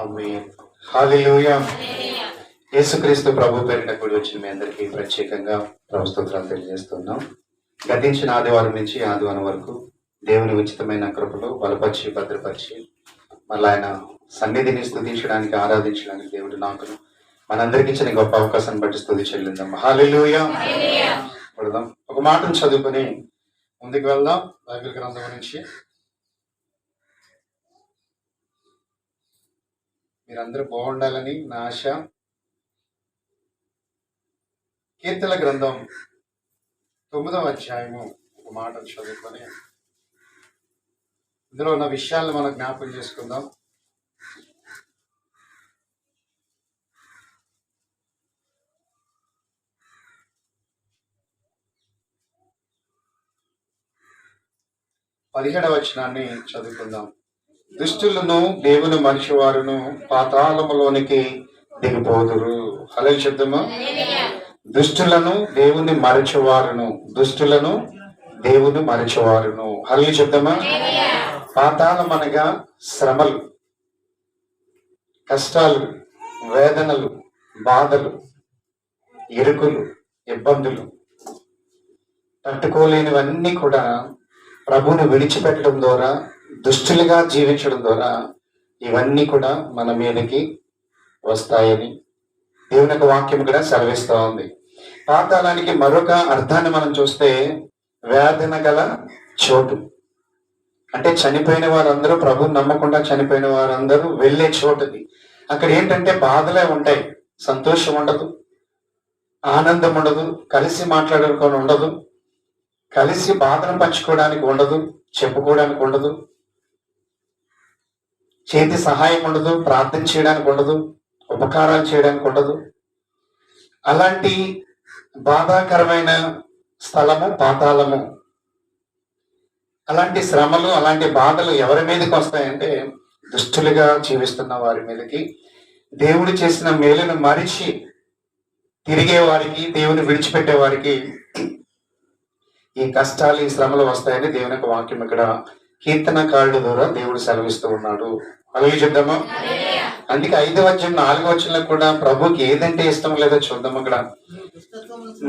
ఆమేన్. హల్లెలూయా. యేసుక్రీస్తు ప్రభు పేరిట కూడి వచ్చిన మీ అందరికీ ప్రత్యేకంగా ప్రభు స్తోత్రాలు తెలియజేస్తున్నాం. గతించిన ఆదివారం నుంచి ఆదివారం వరకు దేవుని ఉచితమైన కృపలో బలపరిచి భద్రపరిచి మళ్ళీ ఆయన సన్నిధిని స్తుతించడానికి ఆరాధించడానికి దేవుడు నాకును మనందరికి ఇచ్చిన గొప్ప అవకాశాన్ని బట్టి స్తుతి చెల్లిందాం. హల్లెలూయా. పడదాం. ఒక మాటను చదువుకొని ముందుకు వెళ్దాం. బైబిల్ గ్రంథం నుంచి మీరందరూ బాగుండాలని నా ఆశ. కీర్తన గ్రంథం 9వ అధ్యాయము ఒక మాటను చదువుకొని ఇందులో ఉన్న విషయాలను మనం జ్ఞాపకం చేసుకుందాం. పదిహేడవ వచనాన్ని చదువుకుందాం. దుష్టులను దేవుని మనిషివారును పాతాళములోనికి దిగిపోదురు. హల్లెలూయా చెప్దామా? దుష్టులను దేవుని మరచువారును, దుష్టులను దేవుని మరచువారును. హల్లెలూయా చెప్దామా? పాతాళం అనగా శ్రమలు, కష్టాలు, వేదనలు, బాధలు, ఇరుకులు, ఇబ్బందులు, తట్టుకోలేనివన్నీ కూడా ప్రభువుని విడిచిపెట్టడం ద్వారా, దుష్టులుగా జీవించడం ద్వారా ఇవన్నీ కూడా మన మీదకి వస్తాయని దేవుని యొక్క వాక్యం కూడా సెలవిస్తూ ఉంది. పాతాళానికి మరొక అర్థాన్ని మనం చూస్తే వేదన గల చోటు, అంటే చనిపోయిన వారందరూ ప్రభువుని నమ్మకుండా చనిపోయిన వారందరూ వెళ్ళే చోటుది. అక్కడ ఏంటంటే బాధలే ఉంటాయి, సంతోషం ఉండదు, ఆనందం ఉండదు, కలిసి మాట్లాడుకొని ఉండదు, కలిసి బాధను పంచుకోవడానికి ఉండదు, చెప్పుకోవడానికి ఉండదు, చేతి సహాయం ఉండదు, ప్రార్థన చేయడానికి ఉండదు, ఉపకారాలు చేయడానికి ఉండదు. అలాంటి బాధాకరమైన స్థలము పాతాళము. అలాంటి శ్రమలు, అలాంటి బాధలు ఎవరి మీదకి వస్తాయంటే దుష్టులుగా జీవిస్తున్న వారి మీదకి, దేవుడు చేసిన మేలును మరిచి తిరిగే వారికి, దేవుని విడిచిపెట్టే వారికి ఈ కష్టాలు, ఈ శ్రమలు వస్తాయని దేవుని యొక్క వాక్యం ఇక్కడ కీర్తనకారుడు ద్వారా దేవుడు సెలవిస్తూ ఉన్నాడు. అలాగే చూద్దామా? అందుకే 5వ అధ్యాయం 4వ వచనంలో కూడా ప్రభుకి ఏదంటే ఇష్టం లేదో చూద్దాం. అక్కడ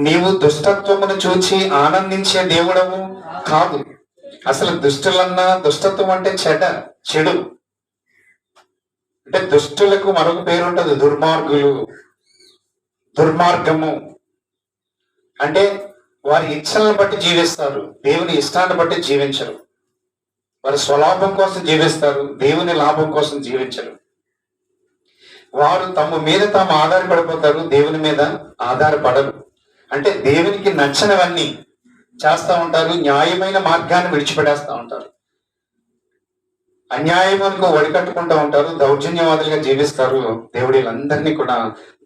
నీవు దుష్టత్వమును చూచి ఆనందించే దేవుడము కాదు. అసలు దుష్టులన్నా, దుష్టత్వం అంటే చెడు. అంటే దుష్టులకు మరొక పేరు ఉంటుంది, దుర్మార్గులు, దుర్మార్గము. అంటే వారి ఇచ్చలను బట్టి జీవిస్తారు, దేవుని ఇష్టాన్ని బట్టి జీవించరు. వారి స్వలాభం కోసం జీవిస్తారు, దేవుని లాభం కోసం జీవించరు. వారు తమ మీద తాము ఆధారపడిపోతారు, దేవుని మీద ఆధారపడరు. అంటే దేవునికి నచ్చనివన్నీ చేస్తూ ఉంటారు, న్యాయమైన మార్గాన్ని విడిచిపెట్టేస్తూ ఉంటారు, అన్యాయములకు వడికట్టుకుంటూ ఉంటారు, దౌర్జన్యవాదులుగా జీవిస్తారు. దేవుడు వీళ్ళందరినీ కూడా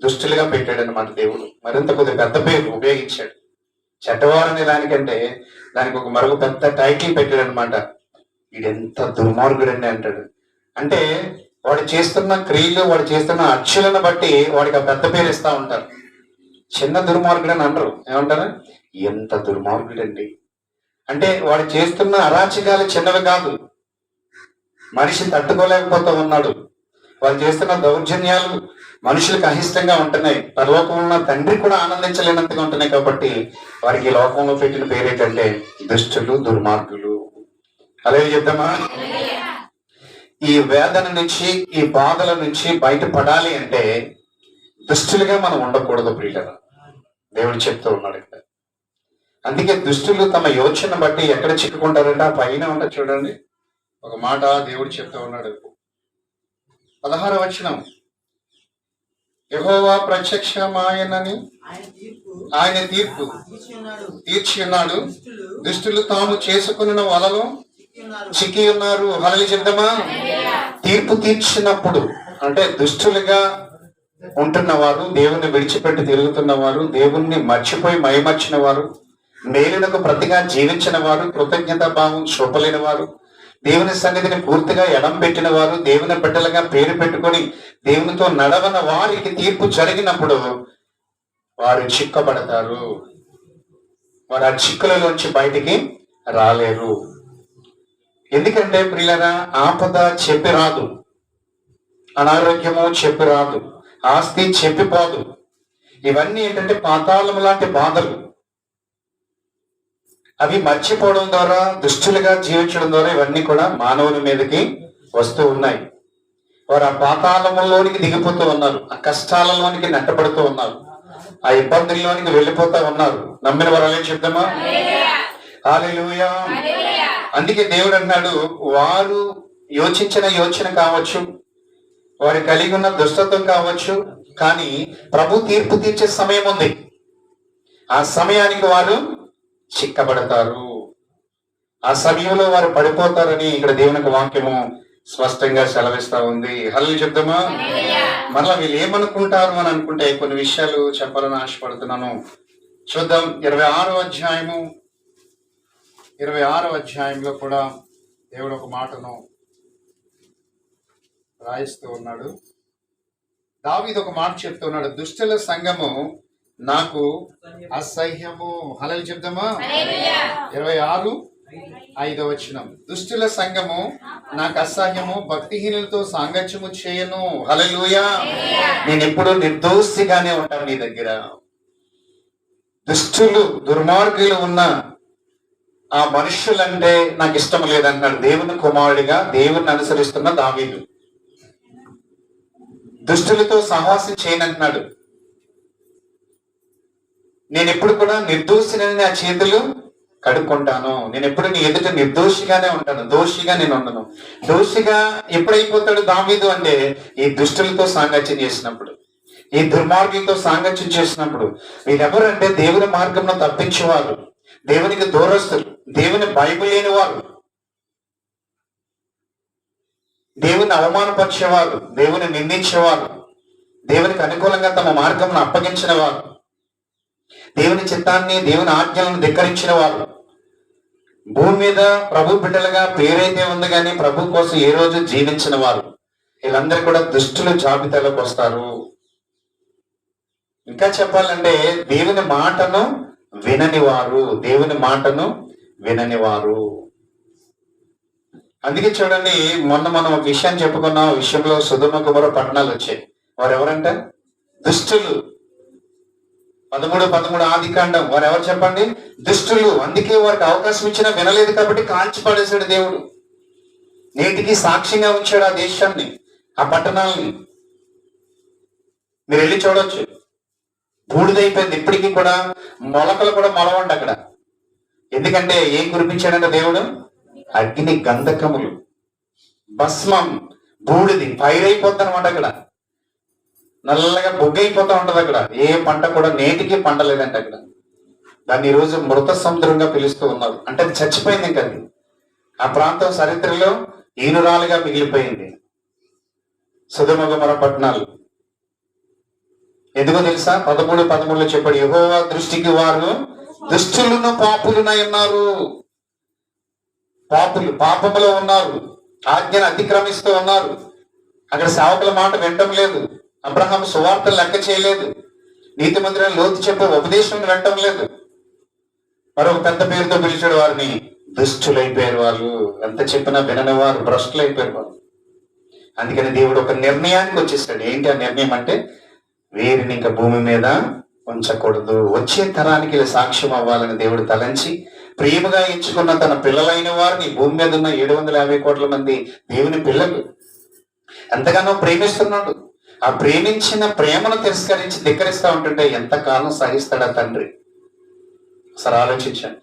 దుష్టులుగా పెట్టాడు అనమాట. దేవుడు మరింత కొద్దిగా పెద్ద పేరు ఉపయోగించాడు. చెడ్డవారనే దానికంటే దానికి ఒక మరొక పెద్ద టైటిల్ పెట్టాడు అనమాట. వీడెంత దుర్మార్గుడండి అంటాడు. అంటే వాడు చేస్తున్న క్రియలు, వాడు చేస్తున్న అక్షులను బట్టి వాడికి ఆ పెద్ద పేరు ఇస్తా ఉంటారు. చిన్న దుర్మార్గుడు అని అనరు, ఏమంటారు? ఎంత దుర్మార్గుడండి అంటే వాడు చేస్తున్న అరాచకాలు చిన్నవి కాదు, మనిషి తట్టుకోలేకపోతూ ఉన్నాడు. వాళ్ళు చేస్తున్న దౌర్జన్యాలు మనుషులకు అహిష్టంగా ఉంటున్నాయి, పరలోకంలో ఉన్న తండ్రి కూడా ఆనందించలేనంతగా ఉంటున్నాయి. కాబట్టి వారికి ఈ లోకంలో పెట్టిన పేరు ఏంటంటే దుష్టులు, దుర్మార్గులు. అలాగే చెప్తామా? ఈ వేదన నుంచి, ఈ బాధల నుంచి బయటపడాలి అంటే దుష్టులుగా మనం ఉండకూడదు ప్రియులారా, దేవుడు చెప్తూ ఉన్నాడు ఇక్కడ. అందుకే దుష్టులు తమ యోచన బట్టి ఎక్కడ చిక్కుకుంటారంటే ఆ పైన ఉంటుంది చూడండి, ఒక మాట దేవుడు చెప్తూ ఉన్నాడు. 16వ వచనం, యెహోవా ప్రత్యక్షమాయనని ఆయన తీర్పు తీర్చి ఉన్నాడు, దుష్టులు తాము చేసుకున్న వలలో చిక్కి ఉన్నారు. హల్లెలూయా చెప్దామా? తీర్పు తీర్చినప్పుడు అంటే దుష్టులుగా ఉంటున్న వారు, దేవుణ్ణి విడిచిపెట్టి తిరుగుతున్న వారు, దేవుణ్ణి మర్చిపోయి మైమర్చిన వారు, మేలునకు ప్రతిగా జీవించిన వారు, కృతజ్ఞతా భావం చూపలేని వారు, దేవుని సన్నిధిని పూర్తిగా ఎడం పెట్టిన వారు, దేవుని బిడ్డలుగా పేరు పెట్టుకొని దేవునితో నడవన వారికి తీర్పు జరిగినప్పుడు వారు చిక్కబడతారు. వారు ఆ చిక్కులలోంచి బయటికి రాలేరు. ఎందుకంటే ప్రియులరా, ఆపద చెప్పి రాదు, అనారోగ్యము చెప్పి రాదు, ఆస్తి చెప్పిపోదు. ఇవన్నీ ఏంటంటే పాతాళం లాంటి బాధలు. అవి మర్చిపోవడం ద్వారా, దుష్టులుగా జీవించడం ద్వారా ఇవన్నీ కూడా మానవుని మీదకి వస్తూ ఉన్నాయి. వారు ఆ పాతాళంలోనికి దిగిపోతూ ఉన్నారు, ఆ కష్టాలలోనికి నెట్టబడుతూ ఉన్నారు, ఆ ఇబ్బందుల్లోనికి వెళ్ళిపోతూ ఉన్నారు. నమ్మిన వారు చెప్తామా? హల్లెలూయా. అందుకే దేవుడు అన్నాడు, వారు యోచించిన యోచన కావచ్చు, వారు కలిగి ఉన్న దుష్టత్వం కావచ్చు, కానీ ప్రభు తీర్పు తీర్చే సమయం ఉంది. ఆ సమయానికి వారు చిక్కబడతారు, ఆ సమయంలో వారు పడిపోతారని ఇక్కడ దేవునికి వాక్యము స్పష్టంగా సెలవిస్తా ఉంది. హల్లెలూయా చెప్తామా? మరలా వీళ్ళు ఏమనుకుంటారు అని అనుకుంటే కొన్ని విషయాలు చెప్పాలని ఆశపడుతున్నాను. చూద్దాం. 26వ అధ్యాయంలో కూడా దేవుడు ఒక మాటను రాయిస్తూ ఉన్నాడు. దావీదు ఒక మాట చెప్తూ ఉన్నాడు, దుష్టుల సంఘము నాకు అసహ్యము. హల్లెలూయా చెప్దామా? 26:5 దుష్టుల సంఘము నాకు అసహ్యము, భక్తిహీనులతో సాంగత్యము చేయను. హల్లెలూయా. నేను ఎప్పుడు నిర్దోషిగానే ఉంటాను నీ దగ్గర. దుష్టులు, దుర్మార్గులు ఉన్న ఆ మనుషులంటే నాకు ఇష్టం లేదంటున్నాడు దేవుని కుమారుడిగా, దేవుని అనుసరిస్తున్న దావీదు. దుష్టులతో సహవాసం చేయనంటున్నాడు. నేను ఎప్పుడు కూడా నిర్దోషిని నా చేతులు కడుక్కుంటాను. నేను ఎప్పుడు నీ ఎదుట నిర్దోషిగానే ఉంటాను, దోషిగా నేను ఉండను. దోషిగా ఎప్పుడైపోతాడు దావీదు అంటే ఈ దుష్టులతో సాంగత్యం చేసినప్పుడు, ఈ దుర్మార్గులతో సాంగత్యం చేసినప్పుడు. వీరెవరంటే దేవుని మార్గంలో తప్పించేవారు, దేవునికి దూరస్తులు, దేవుని బైబిల్ లేని వారు, దేవుని అవమానపరిచేవారు, దేవుని నిందించేవారు, దేవునికి అనుకూలంగా తమ మార్గంను అప్పగించిన వారు, దేవుని చిత్తాన్ని, దేవుని ఆజ్ఞలను ధిక్కరించిన వారు, భూమి మీద ప్రభు బిడ్డలుగా పేరైతే ఉంది కానీ ప్రభు కోసం ఏ రోజు జీవించిన వారు, వీళ్ళందరూ కూడా దుష్టుల జాబితాలోకి వస్తారు. ఇంకా చెప్పాలంటే దేవుని మాటను వినని వారు, దేవుని మాటను వినని వారు. అందుకే చూడండి, మొన్న మనం ఒక విషయాన్ని చెప్పుకున్నాం. విషయంలో సొదొమ గొమొర్రా పట్టణాలు వచ్చాయి. వారు ఎవరంట? దుష్టులు. 13 ఆదికాండం. వారు ఎవరు చెప్పండి? దుష్టులు. అందుకే వారికి అవకాశం ఇచ్చినా వినలేదు కాబట్టి కాల్చి పడేశాడు దేవుడు. నేటికి సాక్ష్యంగా ఉంచాడు ఆ దేశాన్ని, ఆ పట్టణాలని. మీరు వెళ్ళి చూడొచ్చు, బూడిదైపోయింది. ఇప్పటికీ కూడా మొలకలు కూడా మొలవండి అక్కడ. ఎందుకంటే ఏం కురిపించాడంటే దేవుడు? అగ్ని గంధకములు, భస్మం, బూడిది, ఫైర్ అయిపోద్ది అనమాట. అక్కడ నల్లగా బొగ్గైపోతా ఉంటది. అక్కడ ఏ పంట కూడా నేటికి పండలేదంటే అక్కడ. దాన్ని ఈరోజు మృత సముద్రంగా పిలుస్తూ ఉన్నారు. అంటే అది చచ్చిపోయింది. ఇంకా అది ఆ ప్రాంతం చరిత్రలో ఈనురాలుగా మిగిలిపోయింది. సొదొమ గొమొర్రా పట్టణాలు. ఎందుకో తెలుసా? 13:13 చెప్పాడు, యెహోవా దృష్టికి వారు దుష్టులను పాపులునై ఉన్నారు. పాపులు పాపములో ఉన్నారు, ఆజ్ఞను అతిక్రమిస్తూ ఉన్నారు. అక్కడ సేవకుల మాట వినటం లేదు, అబ్రహాము సువార్తలు లెక్క చేయలేదు, నీతిమంతుడైన లోతు చెప్పే ఉపదేశం వినటం లేదు. మరొక పెద్ద పేరుతో పిలిచాడు వారిని, దుష్టులైపోయారు వాళ్ళు. ఎంత చెప్పినా వినని వారు, భ్రష్టులు అయిపోయారు వాళ్ళు. అందుకని దేవుడు ఒక నిర్ణయానికి వచ్చేసాడు. ఏంటి ఆ నిర్ణయం అంటే, వీరిని ఇంకా భూమి మీద ఉంచకూడదు, వచ్చే తరానికి సాక్ష్యం అవ్వాలని దేవుడు తలంచి ప్రేమగా ఎంచుకున్న తన పిల్లలైన వారిని, భూమి మీద ఉన్న 750 కోట్ల మంది దేవుని పిల్లలు ఎంతగానో ప్రేమిస్తున్నాడు. ఆ ప్రేమించిన ప్రేమను తిరస్కరించి ధిక్కరిస్తా ఉంటుంటే ఎంతకాలం సహిస్తాడా తండ్రి? అసలు ఆలోచించండి.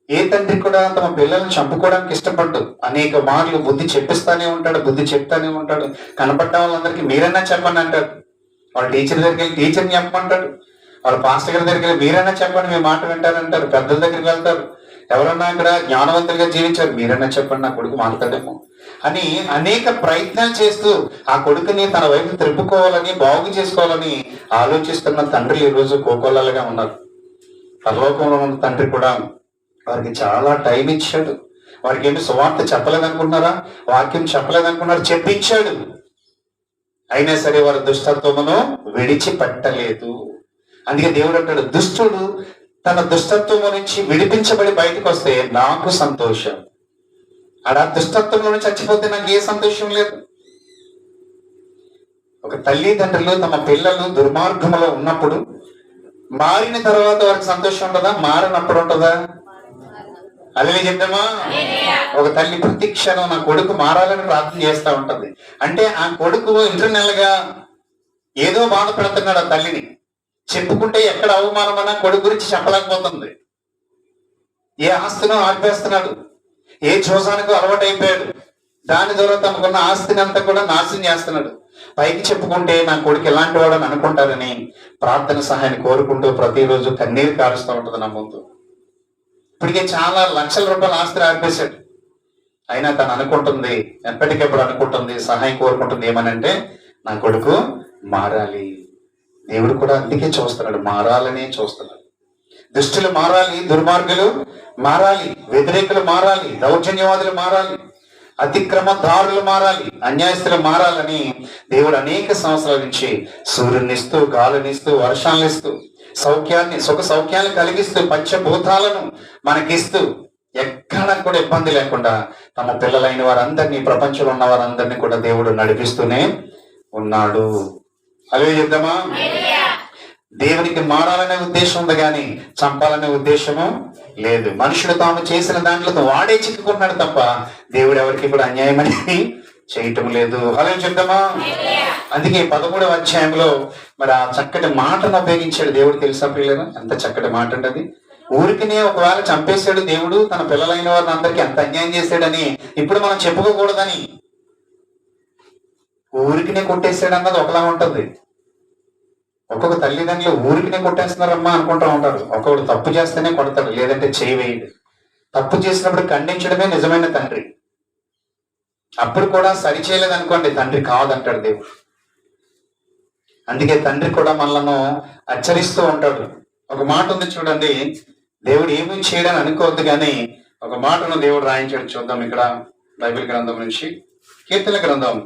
ఏ తండ్రి కూడా తమ పిల్లల్ని చంపుకోవడానికి ఇష్టపడ్డు. అనేక మార్లు బుద్ధి చెప్పిస్తానే ఉంటాడు, బుద్ధి చెప్తానే ఉంటాడు. కనపడ్డ వాళ్ళందరికీ మీరైనా చెప్పండి అంటాడు. వాళ్ళ టీచర్ దగ్గరికి వెళ్ళి టీచర్ని చెప్పమంటాడు. వాళ్ళ పాస్టర్ గారి దగ్గరికి వెళ్ళి మీరైనా చెప్పండి, మీ మాట వింటారంటారు. పెద్దల దగ్గరికి వెళ్తారు, ఎవరన్నా ఇక్కడ జ్ఞానవంతులుగా జీవించారు, మీరైనా చెప్పండి, నా కొడుకు మారుతాడేమో అని అనేక ప్రయత్నాలు చేస్తూ ఆ కొడుకుని తన వైపు త్రిప్పుకోవాలని, బాగు చేసుకోవాలని ఆలోచిస్తున్న తండ్రులు ఈరోజు కోకొల్లలుగా ఉన్నారు. పరలోకంలో ఉన్న తండ్రి కూడా వారికి చాలా టైం ఇచ్చాడు. వారికి ఏంటి సువార్త చెప్పలేదనుకుంటున్నారా? వాక్యం చెప్పలేదనుకున్నారు, చెప్పించాడు. అయినా సరే వారి దుష్టత్వమును విడిచిపెట్టలేదు. అందుకే దేవుడు అంటాడు, దుష్టుడు తన దుష్టత్వము నుంచి విడిపించబడి బయటకు వస్తే నాకు సంతోషం. అలా దుష్టత్వంలో నుంచి చచ్చిపోతే నాకు ఏ సంతోషం లేదు. ఒక తల్లిదండ్రులు తమ పిల్లలు దుర్మార్గంలో ఉన్నప్పుడు మారిన తర్వాత వారికి సంతోషం ఉంటుందా? మారినప్పుడు ఉంటుందా? అదే చెప్తామా? ఒక తల్లి ప్రతి క్షణం నా కొడుకు మారాలని ప్రార్థన చేస్తూ ఉంటది. అంటే ఆ కొడుకు ఇంటర్నల్ గా ఏదో బాధపడుతున్నాడు ఆ తల్లిని. చెప్పుకుంటే ఎక్కడ అవమానమన్నా కొడుకు గురించి చెప్పలేకపోతుంది. ఏ ఆస్తినో ఆర్పేస్తున్నాడు, ఏ జోసానికి అలవాటు అయిపోయాడు, దాని ద్వారా తమకున్న ఆస్తిని అంతా కూడా నాశనం చేస్తున్నాడు. పైకి చెప్పుకుంటే నా కొడుకు ఎలాంటి వాడని అనుకుంటారని ప్రార్థన సహాయాన్ని కోరుకుంటూ ప్రతిరోజు కన్నీరు కారుస్తూ ఉంటుంది నా ముందు. ఇప్పటికే చాలా లక్షల రూపాయల ఆస్తి ఆర్పేశాడు. అయినా తను అనుకుంటుంది, ఎప్పటికెప్పుడు అనుకుంటుంది, సహాయం కోరుకుంటుంది ఏమనంటే నా కొడుకు మారాలి. దేవుడు కూడా అందుకే చూస్తున్నాడు, మారాలనే చూస్తున్నాడు. దుష్టులు మారాలి, దుర్మార్గులు మారాలి, వ్యతిరేకులు మారాలి, దౌర్జన్యవాదులు మారాలి, అతిక్రమదారులు మారాలి, అన్యాయస్తులు మారాలని దేవుడు అనేక సంవత్సరాల నుంచి సూర్యునిస్తూ, గాలినిస్తూ, వర్షాలనిస్తూ, సుఖ సౌఖ్యాన్ని కలిగిస్తూ, పంచభూతాలను మనకిస్తూ, ఎక్కడ కూడా ఇబ్బంది లేకుండా తమ పిల్లలైన వారందరినీ, ప్రపంచంలో ఉన్న వారందరినీ కూడా దేవుడు నడిపిస్తూనే ఉన్నాడు. అదే చెప్దామా? దేవునికి మారాలనే ఉద్దేశం ఉంది కానీ చంపాలనే ఉద్దేశము లేదు. మనుషుడు తాము చేసిన దాంట్లో వాడే చిక్కుకున్నాడు తప్ప దేవుడు ఎవరికి కూడా అన్యాయం అనేది చేయటం లేదు. అలా చెప్దామా? అందుకే 13వ అధ్యాయంలో మరి ఆ చక్కటి మాటను ఉపయోగించాడు దేవుడు. తెలుసా పిల్లలు, ఎంత చక్కటి మాట అంటది. ఊరికినే ఒకవేళ చంపేశాడు దేవుడు తన పిల్లలైన వారిని అందరికీ ఎంత అన్యాయం చేశాడని ఇప్పుడు మనం చెప్పుకోకూడదని. ఊరికినే కొట్టేశాడు అన్నది ఒకలా ఉంటది. ఒక్కొక్క తల్లిదండ్రులు ఊరికినే కొట్టేస్తున్నారమ్మా అనుకుంటా ఉంటారు. ఒక్కొక్కడు తప్పు చేస్తేనే కొడతాడు, లేదంటే చేయి వేయడు. తప్పు చేసినప్పుడు ఖండించడమే నిజమైన తండ్రి. అప్పుడు కూడా సరి చేయలేదు అనుకోండి, తండ్రి కాదంటాడు దేవుడు. అందుకే తండ్రి కూడా మనలను హెచ్చరిస్తూ ఉంటాడు. ఒక మాట ఉంది చూడండి, దేవుడు ఏమీ చేయడని అనుకోవద్దు కానీ ఒక మాటను దేవుడు రాయించాడు. చూద్దాం ఇక్కడ బైబిల్ గ్రంథం నుంచి, కీర్తన గ్రంథం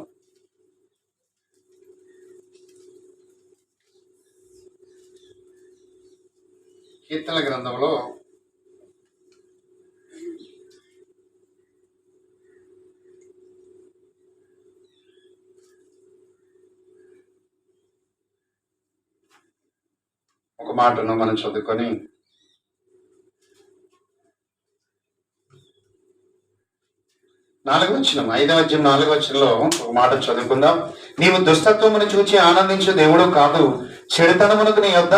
1 మాటను మనం చదువుకొని 5వ అధ్యాయం 4వ వచనంలో ఒక మాట చదువుకుందాం. నీవు దుష్టత్వమును చూచి ఆనందించు దేవుడు కాదు, చెడుతనమునకు నీ యొద్ద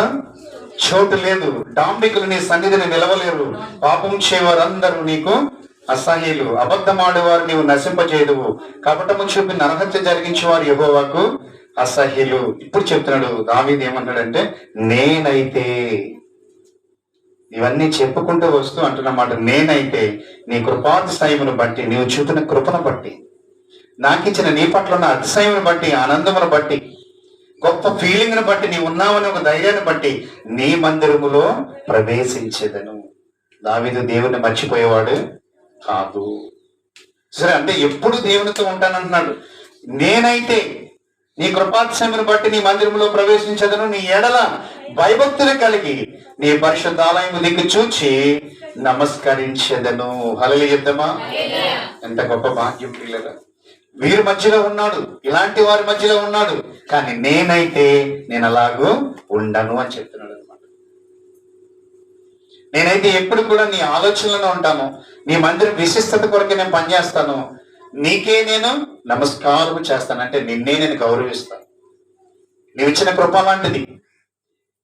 చోటు లేదు. డాంబికులు నీ సన్నిధిని నిలవలేరు. పాపం చేయవారందరూ నీకు అసహ్యులు. అబద్ధమాడేవారు నీవు నశింపజేయదువు. కపటము చూపి నరహత్య జరిగించే వారు యెహోవాకు అసహ్యులు. ఇప్పుడు చెప్తున్నాడు దావీదు ఏమంటాడంటే, నేనైతే ఇవన్నీ చెప్పుకుంటూ వస్తూ అంటున్నమాట, నేనైతే నీ కృపాతిశయమును బట్టి, నీవు చూపిన కృపను బట్టి, నాకిచ్చిన నీ పట్ల ఉన్న అతిశయమును బట్టి, ఆనందమును బట్టి, గొప్ప ఫీలింగ్ను బట్టి, నీ ఉన్నావని ఒక ధైర్యాన్ని బట్టి నీ మందిరములో ప్రవేశించేదను. దావీదు దేవుని మర్చిపోయేవాడు కాదు. సరే, అంటే ఎప్పుడు దేవునితో ఉంటానంటున్నాడు. నేనైతే నీ కృపాతిశయమును బట్టి నీ మందిరములో ప్రవేశించదను, నీ ఎడల భయభక్తులు కలిగి నీ పరిశుద్ధాలయము దిక్కు చూచి నమస్కరించదను. హల్లెలూయా చెప్దామా? ఎంత గొప్ప భాగ్యం పిల్లలు. వీరి మధ్యలో ఉన్నాడు, ఇలాంటి వారి మధ్యలో ఉన్నాడు, కానీ నేనైతే నేను అలాగూ ఉండను అని చెప్తున్నాడు అనమాట. నేనైతే ఎప్పుడు కూడా నీ ఆలోచనలోనే ఉంటాను, నీ మందిరం విశిష్టత కొరకు నేను పనిచేస్తాను, నీకే నేను నమస్కారం చేస్తాను, అంటే నిన్నే నేను గౌరవిస్తాను. నీవు ఇచ్చిన కృప లాంటిది,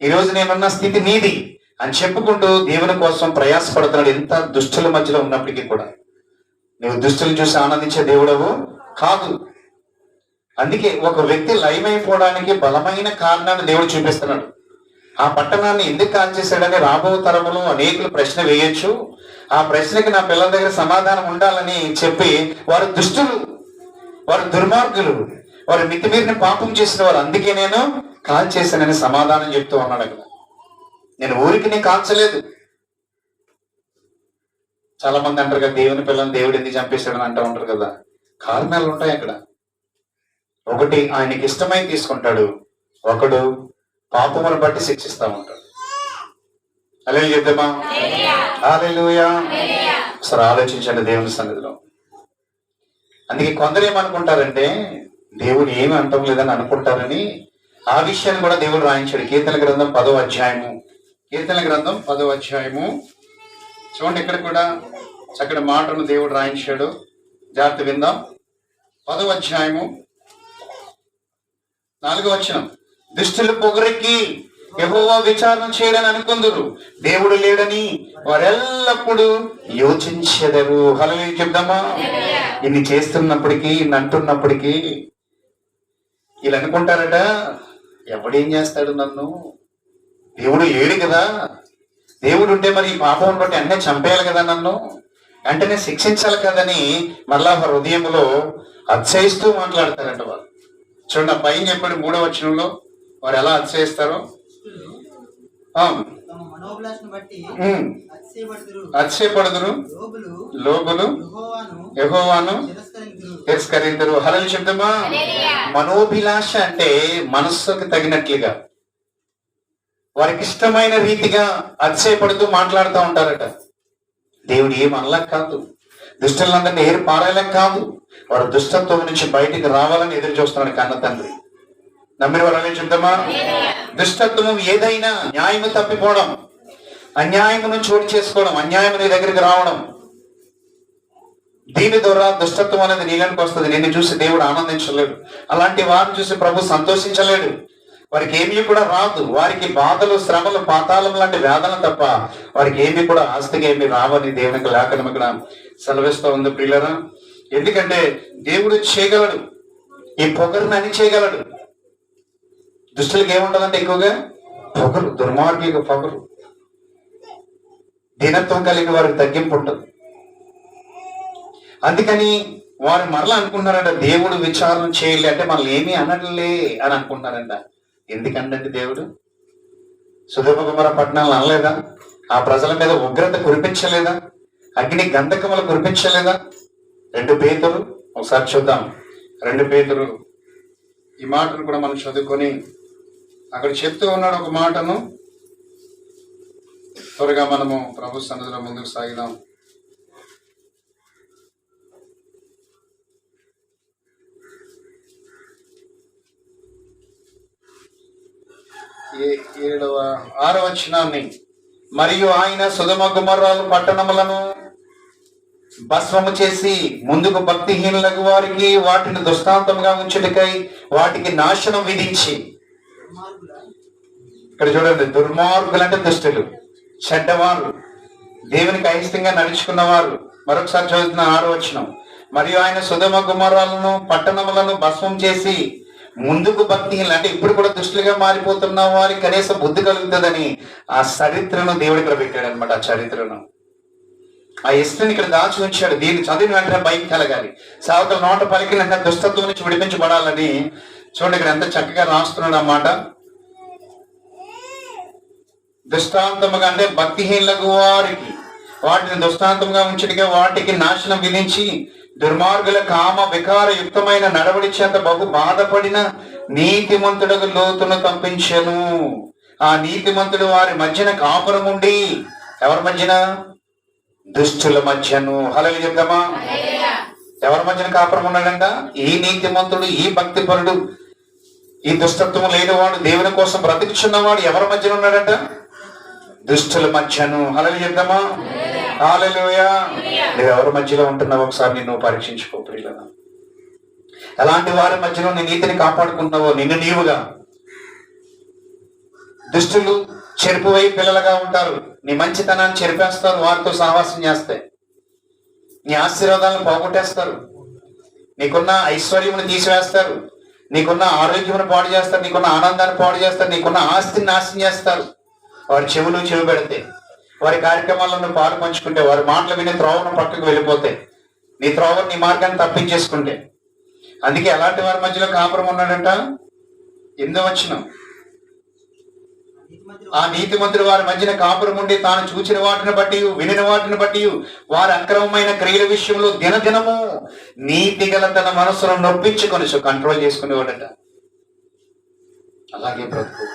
ఈరోజు నేనున్న స్థితి నీది అని చెప్పుకుంటూ దేవుని కోసం ప్రయాసపడుతున్నాడు. ఎంత దుష్టుల మధ్యలో ఉన్నప్పటికీ కూడా నువ్వు దుష్టులను చూసి ఆనందించే దేవుడవు కాదు. అందుకే ఒక వ్యక్తి లయమైపోవడానికి బలమైన కారణాన్ని దేవుడు చూపిస్తున్నాడు. ఆ పట్టణాన్ని ఎందుకు కాల్చేశాడని రాబో తరములో అనేకులు ప్రశ్న వేయొచ్చు. ఆ ప్రశ్నకి నా పిల్లల దగ్గర సమాధానం ఉండాలని చెప్పి, వారు దుష్టులు, వారు దుర్మార్గులు, వారు మితిమీరిన పాపం చేసిన వారు, అందుకే నేను కాల్చేశానని సమాధానం చెప్తూ ఉన్నాడు అక్కడ. నేను ఊరికి కాల్చలేదు. చాలా మంది అంటారు కదా, దేవుని పిల్లల్ని దేవుడు ఎందుకు చంపేశాడని అంటూ ఉంటారు కదా. కారణాలు ఉంటాయి అక్కడ. ఒకటి, ఆయనకి ఇష్టమై తీసుకుంటాడు. ఒకడు పాపమును బట్టి శిక్షిస్తా ఉంటాడు. హల్లెలూయా చెప్దామా? హల్లెలూయా. ఒకసారి ఆలోచించండి దేవుని సన్నిధిలో. అందుకే కొందరు ఏమనుకుంటారంటే, దేవుడు ఏమి అంటం లేదని అనుకుంటారని ఆ విషయాన్ని కూడా దేవుడు రాయించాడు. కీర్తన గ్రంథం 10వ అధ్యాయము, కీర్తన గ్రంథం 10వ అధ్యాయము చూడండి, ఇక్కడ కూడా చక్కటి మాటను దేవుడు రాయించాడు. జాగ్రత్త విందాం. 10వ అధ్యాయము 4వ వచనం. దుష్టులు పొగరెక్కి యెహోవా విచారణ చేయడని అనుకుందురు, దేవుడు లేడని వారెల్లప్పుడూ యోచించెదరు. హల్లెలూయా చెప్దామా? ఇన్ని చేస్తున్నప్పటికీ, ఇన్ని అంటున్నప్పటికీ వీళ్ళు అనుకుంటారట, ఎవడేం చేస్తాడు నన్ను, దేవుడు లేడు కదా, దేవుడు ఉంటే మరి ఈ పాపం బట్టి అన్నీ చంపేయాలి కదా, నన్ను వెంటనే శిక్షించాలి కదని మళ్ళా వారి హృదయంలో అతిశయిస్తూ మాట్లాడతారంట వాళ్ళు. చూడండి, ఆ పైన చెప్పండి 3వ వచనంలో వారు ఎలా అతిశయిస్తారో. అతిశయపడుదురు, లోబులు యెహోవాను తిరస్కరింతురు. హల్లెలూయా చెప్తామా? మనోభిలాష అంటే మనస్సుకు తగినట్లుగా, వారికి ఇష్టమైన రీతిగా అతిశయపడుతూ మాట్లాడుతూ ఉంటారట. దేవుడు ఏం అనలేక కాదు, దుష్టులందరినీ ఏరు పారేలేక కాదు, వారు దుష్టత్వం నుంచి బయటికి రావాలని ఎదురు చూస్తున్నాడు కన్న తండ్రి. నమ్మిన వారు అనే చెప్తామా? దుష్టత్వం ఏదైనా న్యాయము తప్పిపోవడం, అన్యాయమును చోటు చేసుకోవడం, అన్యాయం నీ దగ్గరికి రావడం, దీని ద్వారా దుష్టత్వం అనేది నీలోనికి వస్తుంది. నిన్ను చూసి దేవుడు ఆనందించలేడు, అలాంటి వారిని చూసి ప్రభు సంతోషించలేడు. వారికి ఏమీ కూడా రాదు, వారికి బాధలు, శ్రమలు, పాతాళం లాంటి వేదన తప్ప వారికి ఏమీ కూడా ఆస్తిగా ఏమీ రావని దేవునికి లేఖనం ఇక్కడ సెలవిస్తూ ఉంది ప్రియులరా. ఎందుకంటే దేవుడు చేయగలడు, ఈ పొగరుని అని చేయగలడు. దుష్టులకి ఏముంటదంటే ఎక్కువగా పొగరు, దుర్మార్గులకు పొగరు, దీనత్వం కలిగిన వారికి తగ్గింపు ఉంటుంది. అందుకని వారు మరలా అనుకుంటున్నారంట, దేవుడు విచారణ చేయలే అంటే మనల్ని ఏమీ అనట్లే అని అనుకుంటున్నారంట. ఎందుకంటే దేవుడు సొదొమ గొమొర్రా పట్టణాలను అనలేదా? ఆ ప్రజల మీద ఉగ్రత కురిపించలేదా? అగ్ని గంధకములు కురిపించలేదా? 2 పేతురు ఒకసారి చూద్దాం. 2 పేతురు ఈ మాటను కూడా మనం చదువుకొని అక్కడ చెప్తూ ఉన్నాడు ఒక మాటను. త్వరగా మనము ప్రభు సన్నిధిలో ముందుకు సాగిదాం. ఆరవ వచనాన్ని. మరియు ఆయన సొదొమ గొమొర్రాలు పట్టణములను భస్మము చేసి ముందుకు భక్తిహీనులకు వారికి వాటిని దృష్టాంతంగా ఉంచుటకై వాటికి నాశనం విధించి. ఇక్కడ చూడండి, దుర్మార్గులు అంటే దుష్టులు, చెడ్డవారు, దేవునికి అయిష్టంగా నడుచుకున్నవారు. మరొకసారి చదువుతున్న 6వ వచనం. మరియు ఆయన సొదొమ గొమొర్రాలను పట్టణములను భస్మం చేసి ముందుకు భక్తిహీనులు అంటే ఇప్పుడు కూడా దుష్టులుగా మారిపోతున్న వారికి కనీసం బుద్ధి కలుగుతుందని ఆ చరిత్రను దేవుడు ఇక్కడ పెట్టాడు అనమాట. ఆ చరిత్రను, ఆ ఇష్టని ఇక్కడ దాచి ఉంచాడు. దీన్ని చదివిన వెంటనే భయం కలగాలి, సేవకుల నోట పలికిన దుష్టత్వం నుంచి విడిపించబడాలని. చూడండి ఇక్కడ ఎంత చక్కగా రాస్తున్నాడు అన్నమాట. దృష్టాంతముగా అంటే భక్తిహీనులకు వారికి వాటిని దృష్టాంతంగా ఉంచడిగా వాటికి నాశనం విధించి దుర్మార్గుల కామ వికార యుక్తమైన నడవడి చేత బహు బాధపడిన నీతిమంతుడకు లోతును పంపించెను. ఆ నీతిమంతుడు వారి మధ్యన కాపురం ఉండి, ఎవరి మధ్యన? దుష్టుల మధ్యను. హల్లెలూయా చెప్దామా? ఎవరి మధ్యన కాపురం ఉన్నాడంట? ఈ నీతిమంతుడు, ఈ భక్తిపరుడు, ఈ దుష్టత్వం లేనివాడు, దేవుని కోసం బ్రతికుచున్నవాడు ఎవరి మధ్యన ఉన్నాడంట? దుష్టుల మధ్యను. హల్లెలూయా చెప్దామా? హల్లెలూయా. నువ్వు ఎవరి మధ్యలో ఉంటున్నావు ఒకసారి నిన్ను పరీక్షించుకో ప్రియులారా. ఎలాంటి వారి మధ్యలో నీ నీతిని కాపాడుకుంటున్నావో నిన్ను నీవుగా. దుష్టులు చెరుపువై పిల్లలుగా ఉంటారు, నీ మంచితనాన్ని చెరిపేస్తారు, వారితో సహవాసం చేస్తే నీ ఆశీర్వాదాలను పోగొట్టేస్తారు, నీకున్న ఐశ్వర్యమును తీసివేస్తారు, నీకున్న ఆరోగ్యమును పాడు చేస్తారు, నీకున్న ఆనందాన్ని పాడు చేస్తారు, నీకున్న ఆస్తిని నాశనం చేస్తారు. వారి చెవి పెడితే, వారి కార్యక్రమాలను పాలు పంచుకుంటే, వారి మాటలు విని త్రోవను పక్కకు వెళ్ళిపోతే, నీ త్రోవను నీ మార్గాన్ని తప్పించేసుకుంటే. అందుకే ఎలాంటి వారి మధ్యలో కాపురం ఉన్నాడంట? 8వ వచనం. ఆ నీతిమంతుడు వారి మధ్యన కాపురం ఉండి తాను చూచిన వాటిని బట్టి, వినిన వాటిని బట్టి వారి అక్రమమైన క్రియల విషయంలో దినదినము నీతి గల తన మనసును నొప్పించుకొని కంట్రోల్ చేసుకునేవాడట. అలాగే బ్రతుకు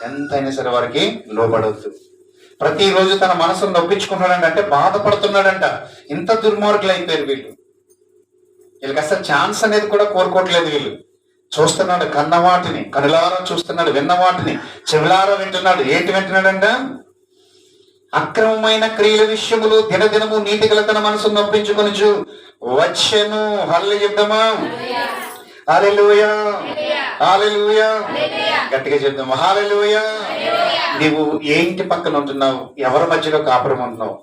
ఎంతైనా సరే వారికి లోబడవద్దు. ప్రతిరోజు తన మనసును నొప్పించుకున్నాడంట, అంటే బాధపడుతున్నాడంట. ఇంత దుర్మార్గులు అయిపోయారు వీళ్ళు. వీళ్ళకి అసలు ఛాన్స్ అనేది కూడా కోరుకోవట్లేదు వీళ్ళు. చూస్తున్నాడు, కన్న వాటిని కనులారా చూస్తున్నాడు, విన్న వాటిని చెవులారా వింటున్నాడు. ఏంటి వింటున్నాడంట? అక్రమమైన క్రియల విషయములు దినదినము నీతిగల తన మనసు నొప్పించుకొనుచు వచ్చెను. హల్లెలూయా చెప్దామా? హల్లెలూయా, హల్లెలూయా, గట్టిగా చెప్దామా? హల్లెలూయా. నీవు ఏ ఇంటి పక్కన ఉంటున్నావు? ఎవరి మధ్యలో కాపురం ఉంటున్నావు?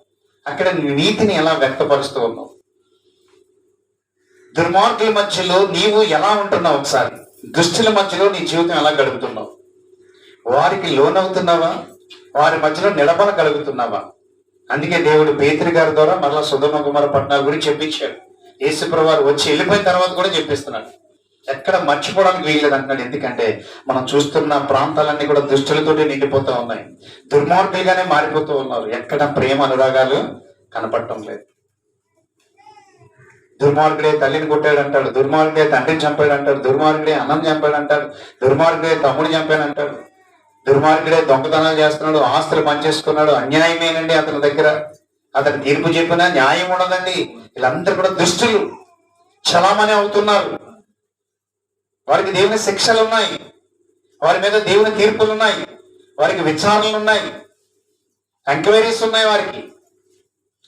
అక్కడ నీతిని ఎలా వ్యక్తపరుస్తూ ఉన్నావు? దుర్మార్గుల మధ్యలో నీవు ఎలా ఉంటున్నావు? ఒకసారి దుష్టుల మధ్యలో నీ జీవితం ఎలా గడుపుతున్నావు? వారికి లోనవుతున్నావా? వారి మధ్యలో నిలబడగలుగుతున్నావా? అందుకే దేవుడు పేతురు గారి ద్వారా మరలా సొదొమ గుమొర్రా పట్టణాల గురించి చెప్పించాడు. యేసుప్రభువు వారు వచ్చి వెళ్ళిపోయిన తర్వాత కూడా చెప్పిస్తున్నాడు. ఎక్కడ మర్చిపోవడానికి వీల్లేదు అంటున్నాడు. ఎందుకంటే మనం చూస్తున్న ప్రాంతాలన్నీ కూడా దుష్టులతోటి నిండిపోతూ ఉన్నాయి, దుర్మార్గులుగానే మారిపోతూ ఉన్నారు. ఎక్కడ ప్రేమ అనురాగాలు కనపడటం లేదు. దుర్మార్గుడే తల్లిని కొట్టాడు అంటాడు, దుర్మార్గుడే తండ్రిని చంపాడు అంటాడు, దుర్మార్గుడే అన్నం చంపాడు అంటాడు, దుర్మార్గుడే తమ్ముడు చంపాడు అంటాడు, దుర్మార్గుడే దొంగతనాలు చేస్తున్నాడు, ఆస్తులు పనిచేసుకున్నాడు. అన్యాయమేనండి అతని దగ్గర. అతని తీర్పు చెప్పినా న్యాయం ఉండదండి. వీళ్ళందరూ కూడా దుష్టులు చలామణి అవుతున్నారు. వారికి దేవుని శిక్షలు ఉన్నాయి, వారి మీద దేవుని తీర్పులు ఉన్నాయి, వారికి విచారణలు ఉన్నాయి, ఎంక్వైరీస్ ఉన్నాయి వారికి.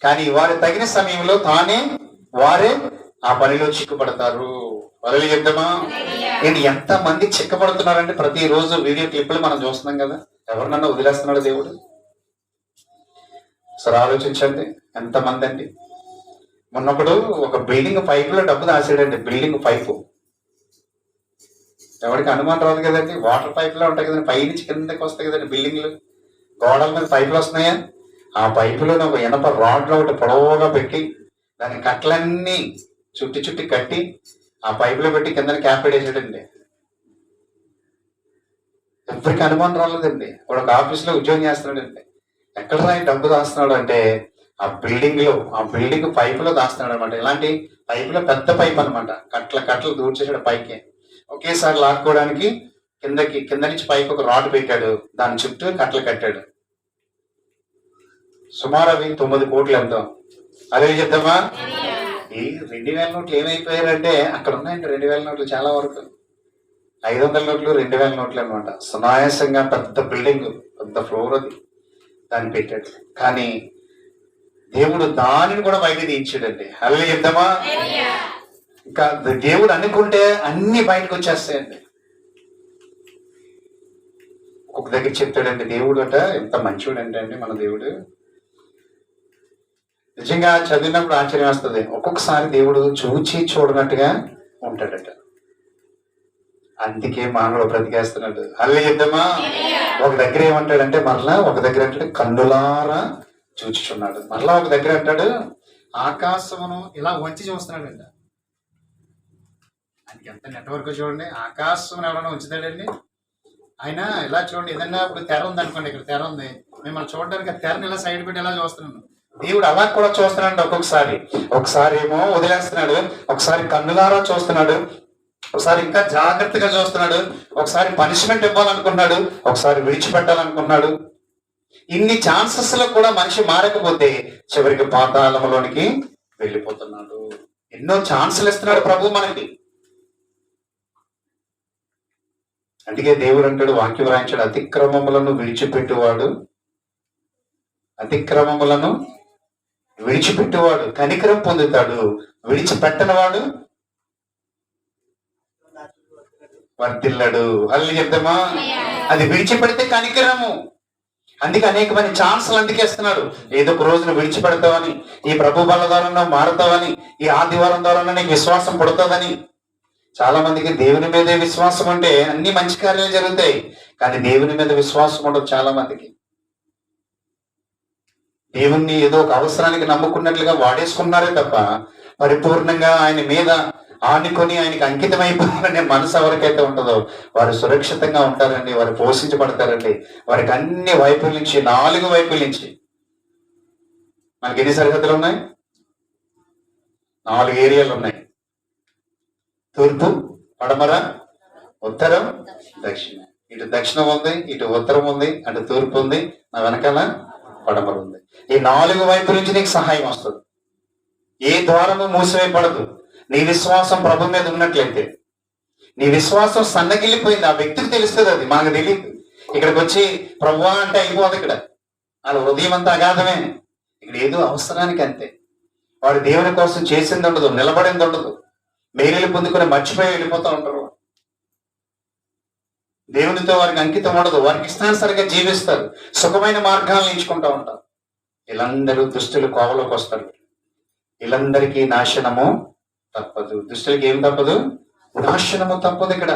కానీ వారు తగిన సమయంలో వారే ఆ పనిలో చిక్కుపడతారు. వరలు చెప్తామా? నేను ఎంత మంది చిక్కపడుతున్నారంటే ప్రతిరోజు వీడియో క్లిప్లు మనం చూస్తున్నాం కదా. ఎవరినన్నా వదిలేస్తున్నాడు దేవుడు? సరే ఆలోచించండి, ఎంతమంది అండి. మొన్నప్పుడు ఒక బిల్డింగ్ పైపులో డబ్బు దాసాడండి. బిల్డింగ్ పైపు ఎవరికి అనుమానం రాదు కదండి. వాటర్ పైపులో ఉంటాయి కదండి, పై నుంచి కిందకి వస్తాయి కదండి బిల్డింగ్లు. గోడల మీద పైపులు వస్తున్నాయా? ఆ పైపులో ఒక ఇనప రాడ్లో ఒకటి పొడవుగా పెట్టి దాని కట్లన్నీ చుట్టి కట్టి ఆ పైపులో పెట్టి కింద క్యాప్ పెట్టేసాడండి. ఎవరికి అనుమానం రాలేదండి. వాడు ఒక ఆఫీస్లో ఉద్యోగం చేస్తున్నాడండి. ఎక్కడ రాయి డబ్బు దాస్తున్నాడు అంటే ఆ బిల్డింగ్ పైపులో దాస్తున్నాడు అనమాట. ఇలాంటి పైపులో పెద్ద పైప్ అనమాట. కట్టలు దూర్చేసాడు పైకి. ఒకేసారి లాక్కోవడానికి కింద నుంచి పైకి ఒక రాడ్ పెట్టాడు, దాని చుట్టూ కట్టలు కట్టాడు. సుమారు అవి 9 కోట్లు ఎంతో. అదే చెప్తామా? ఈ 2000 నోట్లు ఏమైపోయారంటే అక్కడ ఉన్నాయండి 2000 నోట్లు చాలా వరకు. 500 నోట్లు 2000 నోట్లు అనమాట. సునాయాసంగా పెద్ద బిల్డింగ్, పెద్ద ఫ్లోర్ అది, దాన్ని పెట్టాడు. కానీ దేవుడు దానిని కూడా బయట తీయించాడండి. అలా చెప్తామా? ఇంకా దేవుడు అనుకుంటే అన్ని బయటకు వచ్చేస్తాయండి. ఒక దగ్గర చెప్తాడండి దేవుడు అట ఎంత మంచివాడు అంటే అండి మన దేవుడు. నిజంగా చదివినప్పుడు ఆశ్చర్యం వస్తుంది. ఒక్కొక్కసారి దేవుడు చూడనట్టుగా ఉంటాడట. అందుకే మానవుడు బ్రతికేస్తున్నాడు. అల్లే చెప్తామా? ఒక దగ్గర ఏమంటాడంటే మరలా ఒక దగ్గర అంటాడు కన్నులారా చూచుచున్నాడు. మరలా ఒక దగ్గర అంటాడు ఆకాశమును ఇలా వంచి చూస్తున్నాడంట. ఆయనకి ఎంత నెట్వర్క్ చూడండి. ఆకాశం ఎవరైనా ఉంచుతాడండి ఆయన? ఇలా చూడండి, ఏదన్నా ఇప్పుడు తెర ఉంది అనుకోండి, ఇక్కడ తెర ఉంది, మిమ్మల్ని చూడడానికి ఆ తెరని ఇలా సైడ్ పెట్టి ఎలా చూస్తున్నాను. దేవుడు అలా కూడా చూస్తున్నాడు. ఒకసారి ఏమో వదిలేస్తున్నాడు, ఒకసారి కన్నులారా చూస్తున్నాడు, ఒకసారి ఇంకా జాగ్రత్తగా చూస్తున్నాడు, ఒకసారి పనిష్మెంట్ ఇవ్వాలనుకున్నాడు, ఒకసారి విడిచిపెట్టాలనుకున్నాడు. ఇన్ని ఛాన్సెస్ లో కూడా మనిషి మారకపోతే చివరికి పాతాళంలోనికి వెళ్ళిపోతున్నాడు. ఎన్నో ఛాన్సులు ఇస్తున్నాడు ప్రభు మనకి. అందుకే దేవుడు అంటాడు, వాక్యం రాయించాడు, అతిక్రమములను విడిచిపెట్టువాడు కనికరం పొందుతాడు, విడిచిపెట్టనివాడు వర్ధిల్లడు. అల్లి చెప్తామా? అది విడిచిపెడితే కనికరము. అందుకే అనేక మంది ఛాన్సులు అందుకే ఇస్తున్నాడు. ఏదో ఒక రోజున విడిచిపెడతావని, ఈ ప్రభు బల ద్వారా మారుతావని, ఈ ఆదివారం ద్వారా నీకు విశ్వాసం పడుతుందని. చాలా మందికి దేవుని మీదే విశ్వాసం ఉంటే అన్ని మంచి కార్యాలు జరుగుతాయి, కానీ దేవుని మీద విశ్వాసం ఉండదు చాలా మందికి. దేవుణ్ణి ఏదో ఒక అవసరానికి నమ్ముకున్నట్లుగా వాడేసుకున్నారే తప్ప పరిపూర్ణంగా ఆయన మీద ఆనుకొని ఆయనకి అంకితం అయిపోవాలనే మనసు ఎవరికైతే ఉంటుందో వారు సురక్షితంగా ఉంటారండి, వారు పోషించబడతారండి. వారికి అన్ని వైపుల నుంచి 4 వైపుల నుంచి మనకి ఎన్ని సరిహద్దులు ఉన్నాయి? 4 ఏరియాలు ఉన్నాయి. తూర్పు, పడమర, ఉత్తరం, దక్షిణ. ఇటు దక్షిణం ఉంది, ఇటు ఉత్తరం ఉంది, అటు తూర్పు ఉంది, నా వెనకాల పడమర ఉంది. ఈ 4 వైపుల నుంచి నీకు సహాయం వస్తుంది. ఏ ద్వారము మూసివేయబడదు నీ విశ్వాసం ప్రభు మీద ఉన్నట్లయితే. నీ విశ్వాసం సన్నగిల్లిపోయింది. ఆ వ్యక్తికి తెలుస్తుంది, అది మనకు తెలియదు. ఇక్కడికి వచ్చి ప్రభువా అంటే అయిపోదు. ఇక్కడ వాళ్ళ హృదయం అంతా అగాధమే. ఇక్కడ ఏదో అవసరానికి అంతే. వాడు దేవుని కోసం చేసింది ఉండదు, నిలబడింది ఉండదు. మేలులు పొందుకొని మర్చిపోయి వెళ్ళిపోతూ ఉంటారు. దేవునితో వారికి అంకితం ఉండదు. వారికి ఇష్టానుసారంగా జీవిస్తారు, సుఖమైన మార్గాలను ఎంచుకుంటూ ఉంటారు. వీళ్ళందరూ దుష్టులు కోవలోకి వస్తారు. వీళ్ళందరికీ నాశనము తప్పదు. దుష్టులకి ఏం తప్పదు? నాశనము తప్పదు ఇక్కడ.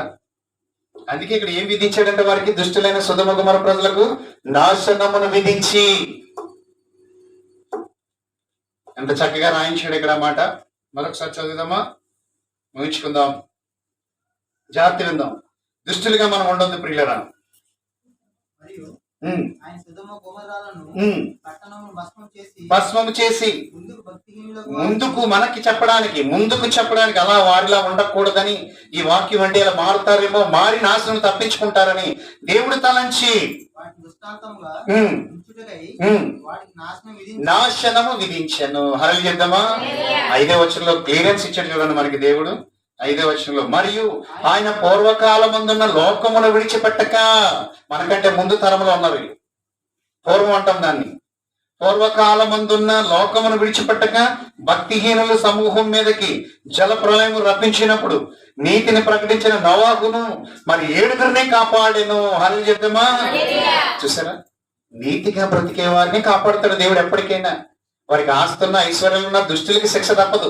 అందుకే ఇక్కడ ఏం విధించాడంటే వారికి, దుష్టులైన సొదొమ గొమొర్రా ప్రజలకు నాశనమును విధించి. ఎంత చక్కగా రాయించాడు ఇక్కడ మాట. మరొకసారి చదువుదామా, ముగించుకుందాం, జాగ్రత్త విందాం. దుష్టులుగా మనం ఉండొద్దు ప్రియులరా. భస్మము చేసి ముందుకు చెప్పడానికి అలా వారిలా ఉండకూడదని, ఈ వాక్యం అంటే ఇలా మారుతారేమో, మారి నాశనం తప్పించుకుంటారని దేవుడు తలంచి నాశనము విధించను. హరళి చేద్దామా? 5వ వచనంలో క్లియరెన్స్ ఇచ్చాడు చూడండి మనకి దేవుడు. 5వ వచనంలో, మరియు ఆయన పూర్వకాలమందున్న లోకమును విడిచిపెట్టక. మనకంటే ముందు తరంలో ఉన్నారు. పూర్వం అంటాం దాన్ని. పూర్వకాలమందున్న లోకమును విడిచిపెట్టక భక్తిహీనుల సమూహం మీదకి జల ప్రళయము రప్పించినప్పుడు నీతిని ప్రకటించిన నోవాహును మరి 7గురిని కాపాడెను. హల్లేలూయా చెప్తామా? చూసారా, నీతిగా బ్రతికే వారిని కాపాడుతాడు దేవుడు ఎప్పటికైనా. వారికి ఆస్తున్న ఐశ్వర్యాలున్న దుష్టులకి శిక్ష తప్పదు.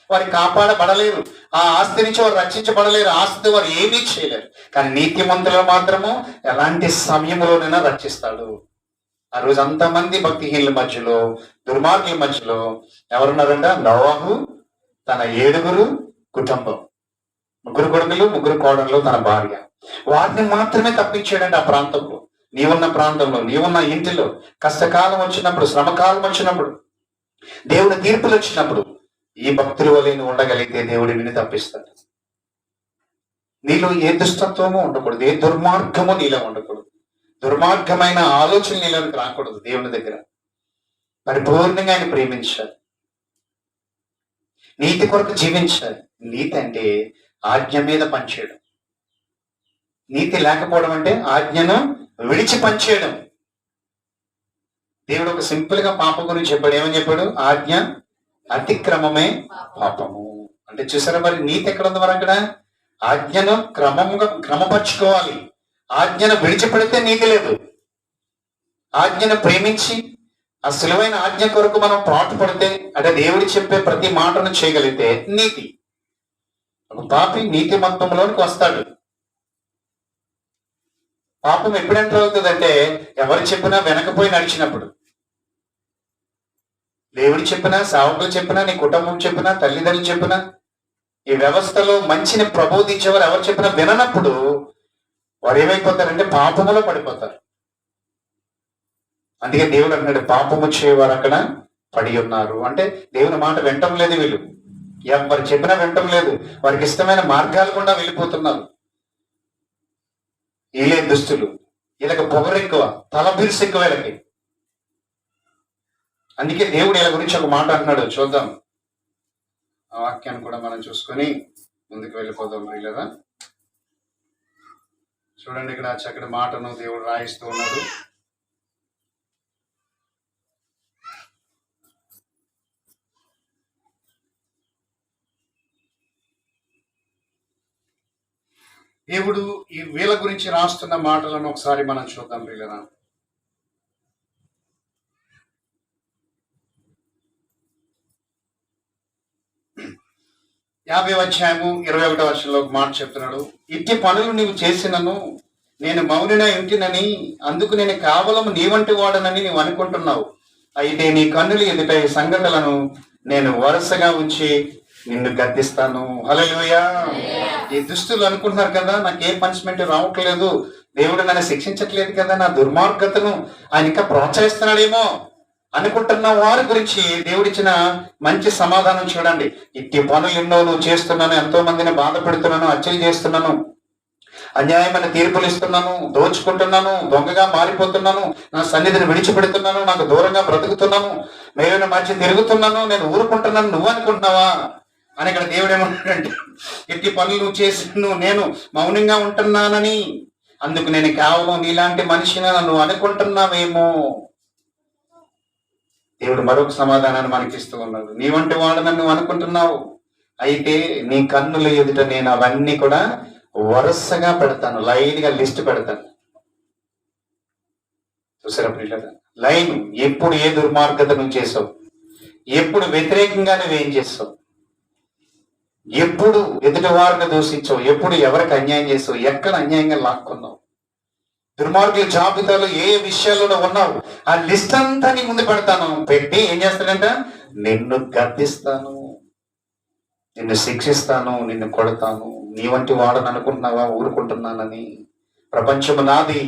వారికి కాపాడబడలేరు, ఆ ఆస్తి నుంచి వారు రక్షించబడలేరు, ఆస్తి వారు ఏమీ చేయలేరు. కానీ నీతిమంతులు మాత్రము ఎలాంటి సమయంలోనైనా రక్షిస్తాడు. ఆ రోజు అంతమంది భక్తిహీనుల మధ్యలో, దుర్మార్గుల మధ్యలో ఎవరున్నారంట? నోవాహు, తన 7గురు కుటుంబం, 3 కొడుకులు, 3 కోడళ్ళు, తన భార్య. వారిని మాత్రమే తప్పించాడండి ఆ ప్రాంతంలో. నీవున్న ప్రాంతంలో, నీవున్న ఇంటిలో కష్టకాలం వచ్చినప్పుడు, శ్రమకాలం వచ్చినప్పుడు, దేవుడి తీర్పులు వచ్చినప్పుడు ఈ భక్తుల వలె నువ్వు ఉండగలిగితే దేవుడు నిన్ను తప్పిస్తాడు. నీలో ఏ దుష్టత్వము ఉండకూడదు, ఏ దుర్మార్గము నీలో ఉండకూడదు, దుర్మార్గమైన ఆలోచన నీలోకి రాకూడదు. దేవుని దగ్గర పరిపూర్ణంగా ఆయన ప్రేమించాలి, నీతి కొరకు జీవించాలి. నీతి అంటే ఆజ్ఞ మీద పనిచేయడం. నీతి లేకపోవడం అంటే ఆజ్ఞను విడిచి పనిచేయడం. దేవుడు ఒక సింపుల్ గా పాపం గురించి చెప్పాడు. ఏమని చెప్పాడు? ఆజ్ఞ అతిక్రమమే పాపము అంటే. చూసారా, మరి నీతి ఎక్కడ ఉంది? మరి అక్కడ ఆజ్ఞను క్రమపరుచుకోవాలి. ఆజ్ఞను విడిచిపెడితే నీతి లేదు. ఆజ్ఞను ప్రేమించి ఆ సులువైన ఆజ్ఞ కొరకు మనం పాటుపడితే, అంటే దేవుడు చెప్పే ప్రతి మాటను చేయగలిగితే నీతి. ఒక పాపి నీతి మత్వంలోనికి వస్తాడు. పాపం ఎప్పుడు ఎంటర్ అవుతుందంటే ఎవరు చెప్పినా వెనకపోయి నడిచినప్పుడు. దేవుడు చెప్పినా, సేవకులు చెప్పినా, నీ కుటుంబం చెప్పినా, తల్లిదండ్రులు చెప్పినా, ఈ వ్యవస్థలో మంచిని ప్రబోధించేవారు ఎవరు చెప్పినా విననప్పుడు వారు ఏమైపోతారంటే పాపములో పడిపోతారు. అందుకే దేవుడు అన్నాడు, పాపము చేయవారు అక్కడ పడి ఉన్నారు. అంటే దేవుని మాట వినటం లేదు వీళ్ళు. ఎవరు చెప్పినా వినటం లేదు, వారికి ఇష్టమైన మార్గాలు కూడా వెళ్ళిపోతున్నారు. వీళ్ళే దుస్తులు. వీళ్ళకి పొగరెక్కువ, తల బిరుసు ఎక్కువ వీళ్ళకి. అందుకే దేవుడు వీళ్ళ గురించి ఒక మాట అంటున్నాడు, చూద్దాం. ఆ వాక్యాన్ని కూడా మనం చూసుకొని ముందుకు వెళ్ళిపోదాం లేదా. చూడండి, ఇక్కడ చక్కటి మాటను దేవుడు రాయిస్తూ ఉన్నాడు. దేవుడు ఈ వీళ్ళ గురించి రాస్తున్న మాటలను ఒకసారి మనం చూద్దాం ప్రియులరా. 50వ అధ్యాయము 21వ వచనంలో ఒక మాట చెప్తున్నాడు. ఇట్టి పనులు నీవు చేసినను నేను మౌనిన ఇంటినని, అందుకు నేను కేవలం నీ వంటి వాడనని నీవు అనుకుంటున్నావు. అయితే నీ కన్నులు ఎదుట ఈ సంగతులను నేను వరుసగా ఉంచి నిన్ను గద్దిస్తాను. హల్లెలూయా. ఈ దుస్తులు అనుకుంటున్నారు కదా, నాకు ఏ పనిష్మెంట్ రావట్లేదు, దేవుడు నన్ను శిక్షించట్లేదు కదా, నా దుర్మార్గతను ఆయన ఇంకా ప్రోత్సహిస్తున్నాడేమో అనుకుంటున్న వారి గురించి దేవుడిచ్చిన మంచి సమాధానం చూడండి. ఇట్టి పనులు ఎన్నో నువ్వు చేస్తున్నాను, ఎంతో మందిని బాధ పెడుతున్నాను, హత్యలు చేస్తున్నాను, అన్యాయమైన తీర్పులు ఇస్తున్నాను, దోచుకుంటున్నాను, దొంగగా మారిపోతున్నాను, నా సన్నిధిని విడిచిపెడుతున్నాను, నాకు దూరంగా బ్రతుకుతున్నాను, మేలుని మధ్య తిరుగుతున్నాను, నేను ఊరుకుంటున్నాను నువ్వు అనుకుంటున్నావా? అని ఇక్కడ దేవుడు ఏమంటాడంటే, ఎట్టి పనులు నువ్వు చేసి నేను మౌనంగా ఉంటున్నానని, అందుకు నేను కేవలం నీలాంటి మనిషిని నువ్వు అనుకుంటున్నావేమో. దేవుడు మరొక సమాధానాన్ని మనకిస్తూ ఉన్నాడు. నీ వంటి వాడని నువ్వు అనుకుంటున్నావు, అయితే నీ కన్నుల ఎదుట నేను అవన్నీ కూడా వరుసగా పెడతాను, లైన్ గా లిస్ట్ పెడతాను. చూసారా పిల్లలు, లైన్. ఎప్పుడు ఏ దుర్మార్గత నువ్వు చేసావు, ఎప్పుడు వ్యతిరేకంగా నువ్వేం చేస్తావు, ఎప్పుడు ఎదుటి వారిని దూషించావు, ఎప్పుడు ఎవరికి అన్యాయం చేసావు, ఎక్కడ అన్యాయంగా లాక్కున్నావు, దుర్మార్గుల జాబితాలో ఏ విషయాల్లో ఉన్నావు, ఆ లిస్ట్ అంతా నీ ముందు పెడతాను. పెట్టి ఏం చేస్తాడంట, నిన్ను గద్దిస్తాను, నిన్ను శిక్షిస్తాను, నిన్ను కొడతాను. నీ వంటి వాడని అనుకుంటున్నావా, ఊరుకుంటున్నానని? ప్రపంచము నాది,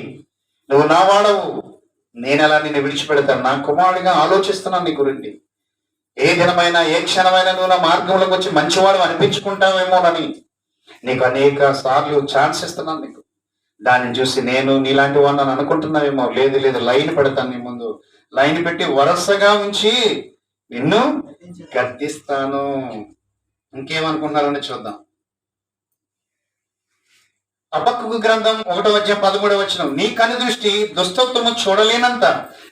నువ్వు నా వాడవు, నేను ఎలా నిన్ను విడిచిపెడతాను? నా కుమారుడిగా ఆలోచిస్తున్నాను నీ గురించి. ఏ దినమైనా ఏ క్షణమైనా నువ్వు నా మార్గంలోకి వచ్చి మంచివాడు అనిపించుకుంటావేమోనని నీకు అనేక సార్లు ఛాన్స్ ఇస్తున్నాను నీకు. దాన్ని చూసి నేను నీలాంటి వాడిని అనుకుంటున్నావేమో. లేదు లేదు, లైన్ పెడతాను నీ ముందు, లైన్ పెట్టి వరుసగా ఉంచి నిన్ను గద్దిస్తాను. ఇంకేమనుకుంటున్నారని చూద్దాం. హబక్కూకు గ్రంథం 1:13 నీ కను దృష్టి దుష్టత్వము చూడలేనంత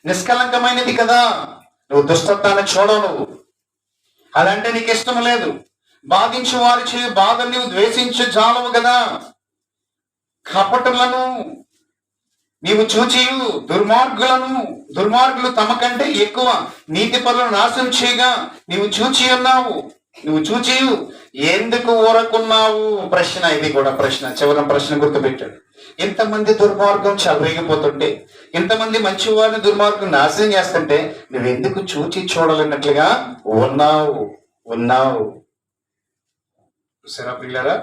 నిష్కలంకమైనది కదా. నువ్వు దుష్టత్వాన్ని చూడవు, అదంటే నీకు ఇష్టం లేదు. బాధించు వారి చేయి బాధ నువ్వు ద్వేషించు జాలవు కదా. కపటులను నీవు చూచియు దుర్మార్గులు తమ కంటే ఎక్కువ నీతి పనులను నాశనం చేయగా నీవు చూచి ఉన్నావు. నువ్వు చూచియు ఎందుకు ఊరకున్నావు? ప్రశ్న, ఇది కూడా ప్రశ్న. చివరి ప్రశ్న గుర్తుపెట్టాడు. ఇంతమంది దుర్మార్గం చెలరేగిపోతుంటే, ఇంతమంది మంచి వారిని దుర్మార్గం నాశనం చేస్తుంటే నువ్వెందుకు చూచి చూడలేనట్లుగా ఉన్నావు? చూసారా పిల్లరా?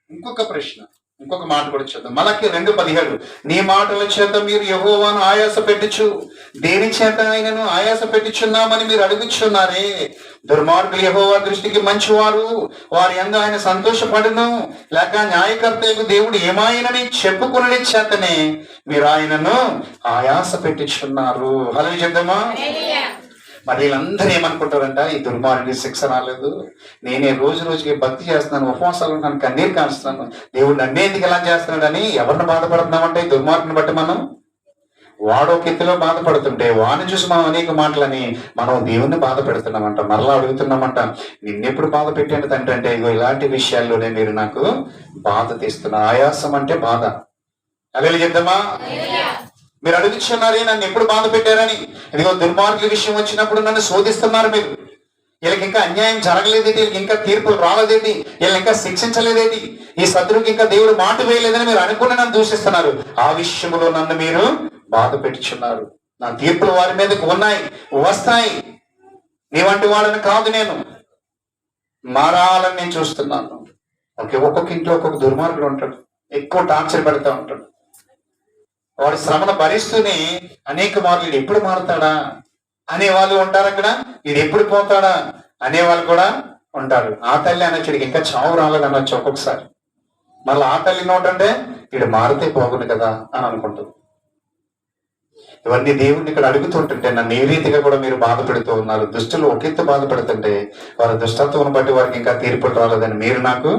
ఇంకొక ప్రశ్న, ఇంకొక మాట కూడా చూద్దాం. మలకి 2:17 నీ మాటల చేత మీరు యెహోవాను ఆయాస పెట్టుచు, దేని చేత ఆయనను ఆయాస పెట్టుచున్నామని మీరు అడుగుచున్నారే. దుర్మార్గులు యెహోవా దృష్టికి మంచివారు, వారి యందు ఆయన సంతోషపడును. లేక న్యాయకర్తకు దేవుడు ఏమాయనని చెప్పుకునే చేతనే మీరు ఆయనను ఆయాస పెట్టుచున్నారు. హల్లెలూయా చెప్దామా? మరి వీళ్ళందరూ ఏమనుకుంటారంట, ఈ దుర్మార్గుడి శిక్ష రాలేదు, నేనే రోజు రోజుకి భక్తి చేస్తున్నాను, ఉపవాసాలు ఉన్నాను, కన్నీరు కాస్తున్నాను, దేవుడు నన్నే ఎందుకు ఎలా చేస్తున్నాడని ఎవరిని బాధపడుతున్నామంటే ఈ దుర్మార్గుని బట్టి మనం. వాడో కిత్తిలో బాధపడుతుంటే వాడిని చూసి మనం అనేక మాటలని మనం దేవుణ్ణి బాధ పెడుతున్నామంట. మరలా అడుగుతున్నామంట, నిన్నెప్పుడు బాధ పెట్టాను తండ్రి అంటే, ఇగో ఇలాంటి విషయాల్లోనే మీరు నాకు బాధ తీస్తున్నారు. ఆయాసం అంటే బాధ. హల్లెలూయా చెప్దామా? మీరు అడుగుతున్నారే నన్ను ఎప్పుడు బాధ పెట్టారని. ఇదిగో దుర్మార్గుల విషయం వచ్చినప్పుడు నన్ను శోధిస్తున్నారు మీరు. వీళ్ళకి ఇంకా అన్యాయం జరగలేదేంటి, వీళ్ళకి ఇంకా తీర్పులు రాలేదేంటి, వీళ్ళని ఇంకా శిక్షించలేదేంటి, ఈ శత్రువుకి ఇంకా దేవుడు మాట వేయలేదని మీరు అనుకుని నన్ను దూషిస్తున్నారు. ఆ విషయంలో నన్ను మీరు బాధ పెట్టుచున్నారు. నా తీర్పులు వారి మీదకి వస్తాయి. నీ వంటి వాడని కాదు, నేను మారాలని నేను చూస్తున్నాను. ఒక్కొక్క ఇంట్లో ఒక్కొక్క దుర్మార్గుడు ఉంటాడు, ఎక్కువ టార్చర్ పెడతా ఉంటాడు. వాడి శ్రమను భరిస్తూనే అనేక మార్లు ఎప్పుడు మారుతాడా అనేవాళ్ళు ఉంటారు అక్కడ, ఇది ఎప్పుడు పోతాడా అనేవాళ్ళు కూడా ఉంటారు. ఆ తల్లి అనొచ్చుడికి ఇంకా చావు రాలేదు అనొచ్చు ఒక్కొక్కసారి. మళ్ళీ ఆ తల్లి నోటంటే వీడు మారితే పోగుంది కదా అని అనుకుంటుంది. ఇవన్నీ దేవుణ్ణి ఇక్కడ అడుగుతుంటుంటే నన్ను ఏ రీతిగా కూడా మీరు బాధ పెడుతూ ఉన్నారు. దుష్టులు ఒకెత్తు బాధ పెడుతుంటే వారి దుష్టత్వం బట్టి వారికి ఇంకా తీర్పులు రాలేదని మీరు నాకు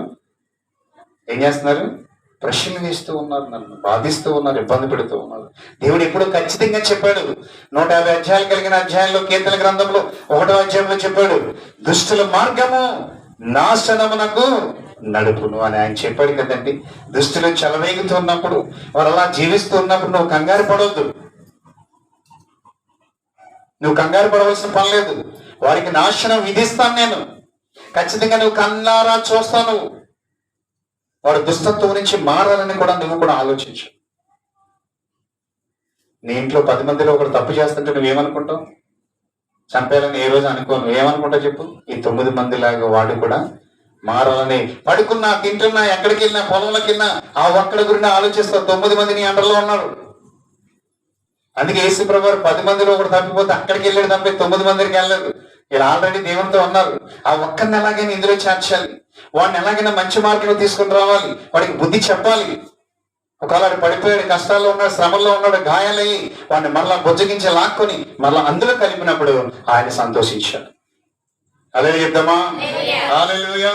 ఏం చేస్తున్నారు? ప్రశ్నలు వేస్తూ ఉన్నారు, నన్ను బాధిస్తూ ఉన్నారు, ఇబ్బంది పెడుతూ ఉన్నారు. దేవుడు ఎప్పుడు ఖచ్చితంగా చెప్పాడు. 150 అధ్యాయాలు కలిగిన అధ్యాయంలో కీర్తన గ్రంథంలో 1వ అధ్యాయంలో చెప్పాడు, దుష్టుల మార్గము నాశనమునకు నడుపును అని ఆయన చెప్పాడు కదండి. దుష్టులు చెలవేగుతూ ఉన్నప్పుడు, వారు అలా జీవిస్తూ ఉన్నప్పుడు నువ్వు కంగారు పడవద్దు. నువ్వు కంగారు పడవలసిన పని లేదు. వారికి నాశనం విధిస్తాను నేను. ఖచ్చితంగా నువ్వు కన్నారా చూస్తాను. వాడు దుష్టత్వం నుంచి మారాలని కూడా నువ్వు కూడా ఆలోచించు. నీ ఇంట్లో 10 మందిలో ఒకడు తప్పు చేస్తుంటే నువ్వేమనుకుంటావు? చంపేయాలని ఏ రోజు అనుకోను. ఏమనుకుంటావు చెప్పు? ఈ 9 మందిలాగా వాడు కూడా మారాలని. పడుకున్నా, తింటున్నా, ఎక్కడికి వెళ్ళినా, పొలంలోకి వెళ్ళినా ఆ ఒక్కడి గురించి ఆలోచిస్తావు. 9 మంది నీ అండర్లో ఉన్నారు. అందుకే యేసు ప్రభువు 10 మందిలో ఒకటి తప్పిపోతే అక్కడికి వెళ్ళాడు తప్పి 9 మందికి వెళ్ళలేదు. ఇలా ఆల్రెడీ దేవునితో ఉన్నారు. ఆ ఒక్కరిని ఎలాగైనా ఇందులో చేర్చాలి, వాడిని ఎలాగైనా మంచి మార్గంలో తీసుకుని రావాలి, వాడికి బుద్ధి చెప్పాలి. ఒకవేళ పడిపోయాడు, కష్టాల్లో ఉన్నాడు, శ్రమల్లో ఉన్నాడు, గాయాలయ్యి వాడిని మళ్ళా బుజ్జగించి లాక్కొని మళ్ళా అందులో కలిపినప్పుడు ఆయన సంతోషించాడు. అదే చెప్దామా? హల్లెలూయా.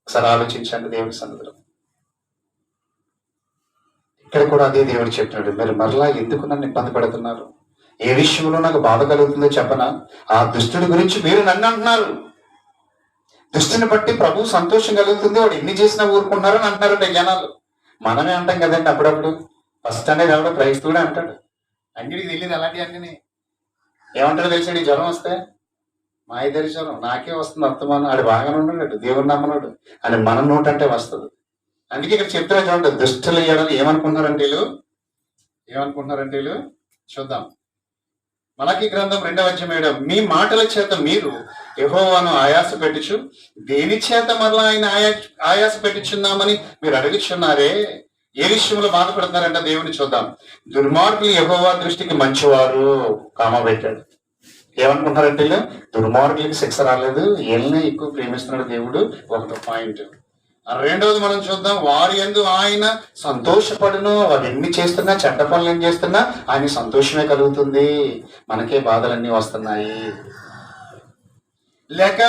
ఒకసారి ఆలోచించండి దేవుని సన్నిధిలో. ఇక్కడ కూడా అదే దేవుడు చెప్పినాడు, మీరు మరలా ఎందుకు నన్ను ఇబ్బంది పెడుతున్నారు, ఏ విషయంలో నాకు బాధ కలుగుతుందో చెప్పనా, ఆ దుష్టుడి గురించి మీరు నన్ను అంటున్నారు, దుష్టుని బట్టి ప్రభు సంతోషం కలుగుతుంది, వాడు ఎన్ని చేసినా ఊరుకుంటున్నారని అంటున్నారంటే జనాలు. మనమే అంటాం కదండి అప్పుడప్పుడు. ఫస్ట్ అనేది ఎవడో క్రైస్తవుడే అంటాడు, అన్నిటికి తెలియదు అలాంటి అన్ని. ఏమంటాడో తెలిసాడు, ఈ జ్వరం వస్తే మా ఇద్దరి జ్వరం నాకే వస్తుంది అర్థమానం, ఆడు బాగానే ఉన్నాడు, దేవుడు నమ్మనాడు అని మన నోట్ అంటే వస్తుంది. అందుకే ఇక్కడ చెప్తున్నా చూడండి, దుష్టులు చేయడం ఏమనుకుంటున్నారంటే వీళ్ళు చూద్దాం. మలకి గ్రంథం 2వ అధ్యాయం, మీ మాటల చేత మీరు యెహోవాను ఆయాస పెట్టుచు దేని చేత మరలా ఆయన ఆయాస పెట్టుచున్నామని మీరు అడుగుచున్నారే, ఏ విషయంలో బాధపడుతున్నారంట దేవుని చూద్దాం. దుర్మార్గులు యెహోవా దృష్టికి మంచివారు, కామ పెట్టాడు. ఏమనుకుంటున్నారంటే వీళ్ళు, దుర్మార్గులకి శిక్ష రాలేదు, వీళ్ళనే ఎక్కువ ప్రేమిస్తున్నాడు దేవుడు, ఒక పాయింట్. రెండవది మనం చూద్దాం, వారి యందు ఆయన సంతోషపడును, వారు ఎన్ని చేస్తున్నా, చెడ్డ పనులు ఏం చేస్తున్నా ఆయన సంతోషమే కలుగుతుంది, మనకే బాధలన్నీ వస్తున్నాయి. లేక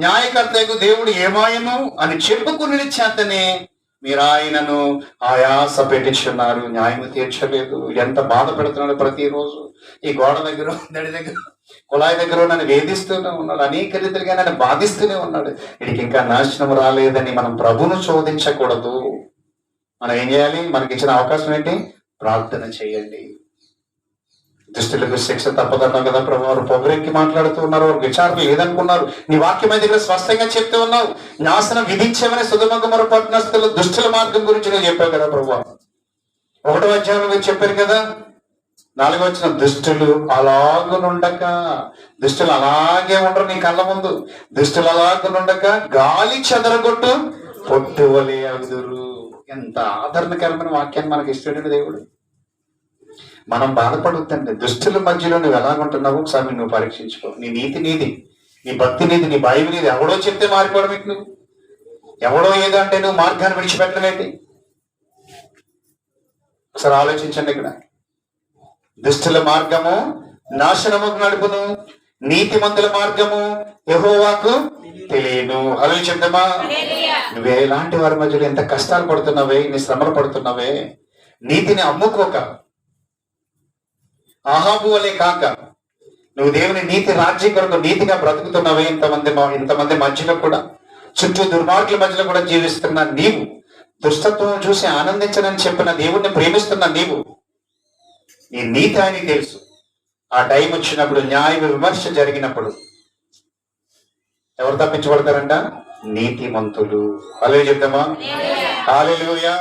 న్యాయకర్తకు దేవుడు ఏమాయను అని చెప్పుకుని చేతనే మీరు ఆయనను ఆయాస పెట్టించున్నారు, న్యాయం తీర్చలేదు. ఎంత బాధ పెడుతున్నాడు ప్రతిరోజు. ఈ గోడ దగ్గర, దడి దగ్గర, కుళాయి దగ్గర నన్ను వేధిస్తూనే ఉన్నాడు, అనేక రీతిగా నన్ను బాధిస్తూనే ఉన్నాడు. వీడికి ఇంకా నాశనం రాలేదని మనం ప్రభును శోధించకూడదు. మనం ఏం చేయాలి, మనకి ఇచ్చిన అవకాశం ఏంటి, ప్రార్థన చేయండి. దుష్టులకు శిక్ష తప్పదన్నావు కదా ప్రభు. వారు పొగరెక్కి మాట్లాడుతూ ఉన్నారు, వారు విచారణ లేదనుకున్నారు, నీ వాక్యం దగ్గర స్పష్టంగా చెప్తూ ఉన్నావు, నాశనం విధించమని సొదొమ గొమొర్రా పట్టణస్థులు దుష్టుల మార్గం గురించి నువ్వు చెప్పావు కదా ప్రభు. 1వ అధ్యాయంలో మీరు చెప్పారు కదా, 4వ వచనం, దుష్టులు అలాగునుండక, దుష్టులు అలాగే ఉండరు నీ కళ్ళ ముందు, దుష్టులు అలాగునుండక గాలి చెదరగొట్టు పొట్టువలే అగుదురు. ఎంత ఆదరణకరమైన వాక్యాన్ని మనకి ఇస్తాడు దేవుడు. మనం బాధపడొద్దండి. దుష్టుల మధ్యలో నువ్వు ఎలాగుంటున్నావు ఒకసారి నువ్వు పరీక్షించుకో. నీ నీతి నీది, నీ భక్తి నీది, నీ బైబిల్ నీది. ఎవడో చెప్తే మారిపోవడం ఏంటి, నువ్వు ఎవడో ఏదో అంటే నువ్వు మార్గాన్ని విడిచిపెట్టడం ఏంటి? ఒకసారి ఆలోచించండి. ఇక్కడ దుష్టుల మార్గము నాశనముకు నడుపును, నీతిమంతుల మార్గము యెహోవాకు తెలియను. అలా చెప్తామా, నువ్వే ఎలాంటి వారి మధ్యలో ఎంత కష్టాలు పడుతున్నావే, ఇన్ని శ్రమలు పడుతున్నావే, నీతిని అమ్ముకోక, ఆహాబు వలె కాక, నువ్వు దేవుని నీతి రాజ్యం కొరకు నీతిగా బ్రతుకుతున్నావే. ఇంతమంది మధ్యలో కూడా, చుట్టూ దుర్మార్గుల మధ్యలో కూడా జీవిస్తున్నా నీవు, దుష్టత్వం చూసి ఆనందించనని చెప్పిన దేవుణ్ణి ప్రేమిస్తున్న నీవు, నీ నీతి అని తెలుసు. ఆ టైం వచ్చినప్పుడు, న్యాయ విమర్శ జరిగినప్పుడు ఎవరు తప్పించబడతారంట? నీతిమంతులు. అలే చెప్తామా, హల్లెలూయా.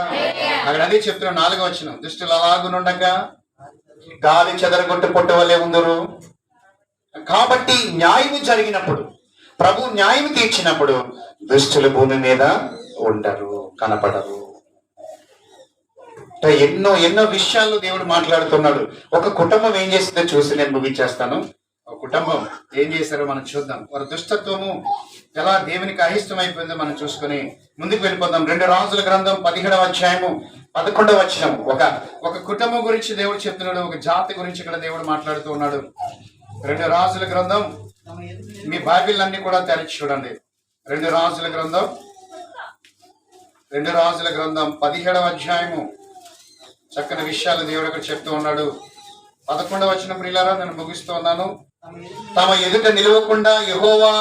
అక్కడ అదే చెప్తున్నా 4వ వచనం, దుష్టులు అలాగునుండగా గాలి చెదరగొట్టు పొట్టవలే ఉందరు. కాబట్టి న్యాయము జరిగినప్పుడు, ప్రభు న్యాయం తీర్చినప్పుడు దుష్టులు భూమి మీద ఉండరు, కనపడరు. ఎన్నో ఎన్నో విషయాల్లో దేవుడు మాట్లాడుతున్నాడు. ఒక కుటుంబం ఏం చేసిందో చూసి నేను ముగించేస్తాను. ఒక కుటుంబం ఏం చేశారో మనం చూద్దాం. వారి దుష్టత్వము ఎలా దేవునికి అయిష్టమైపోయిందో మనం చూసుకుని ముందుకు వెళ్ళిపోదాం. 2 రాజుల గ్రంథం 17వ అధ్యాయము 11వ వచనం. ఒక కుటుంబం గురించి దేవుడు చెప్తున్నాడు, ఒక జాతి గురించి ఇక్కడ దేవుడు మాట్లాడుతూ ఉన్నాడు. 2 రాజుల గ్రంథం, మీ బైబిల్ అన్ని కూడా తెరిచి చూడండి. 2 రాజుల గ్రంథం 17వ అధ్యాయము. చక్కని విషయాలు దేవుడు అక్కడ చెప్తూ ఉన్నాడు. 11వ వచనం ప్రియులారా, నేను ముగిస్తూ ఉన్నాను. తమ ఎదుట నిలవకుండా యెహోవా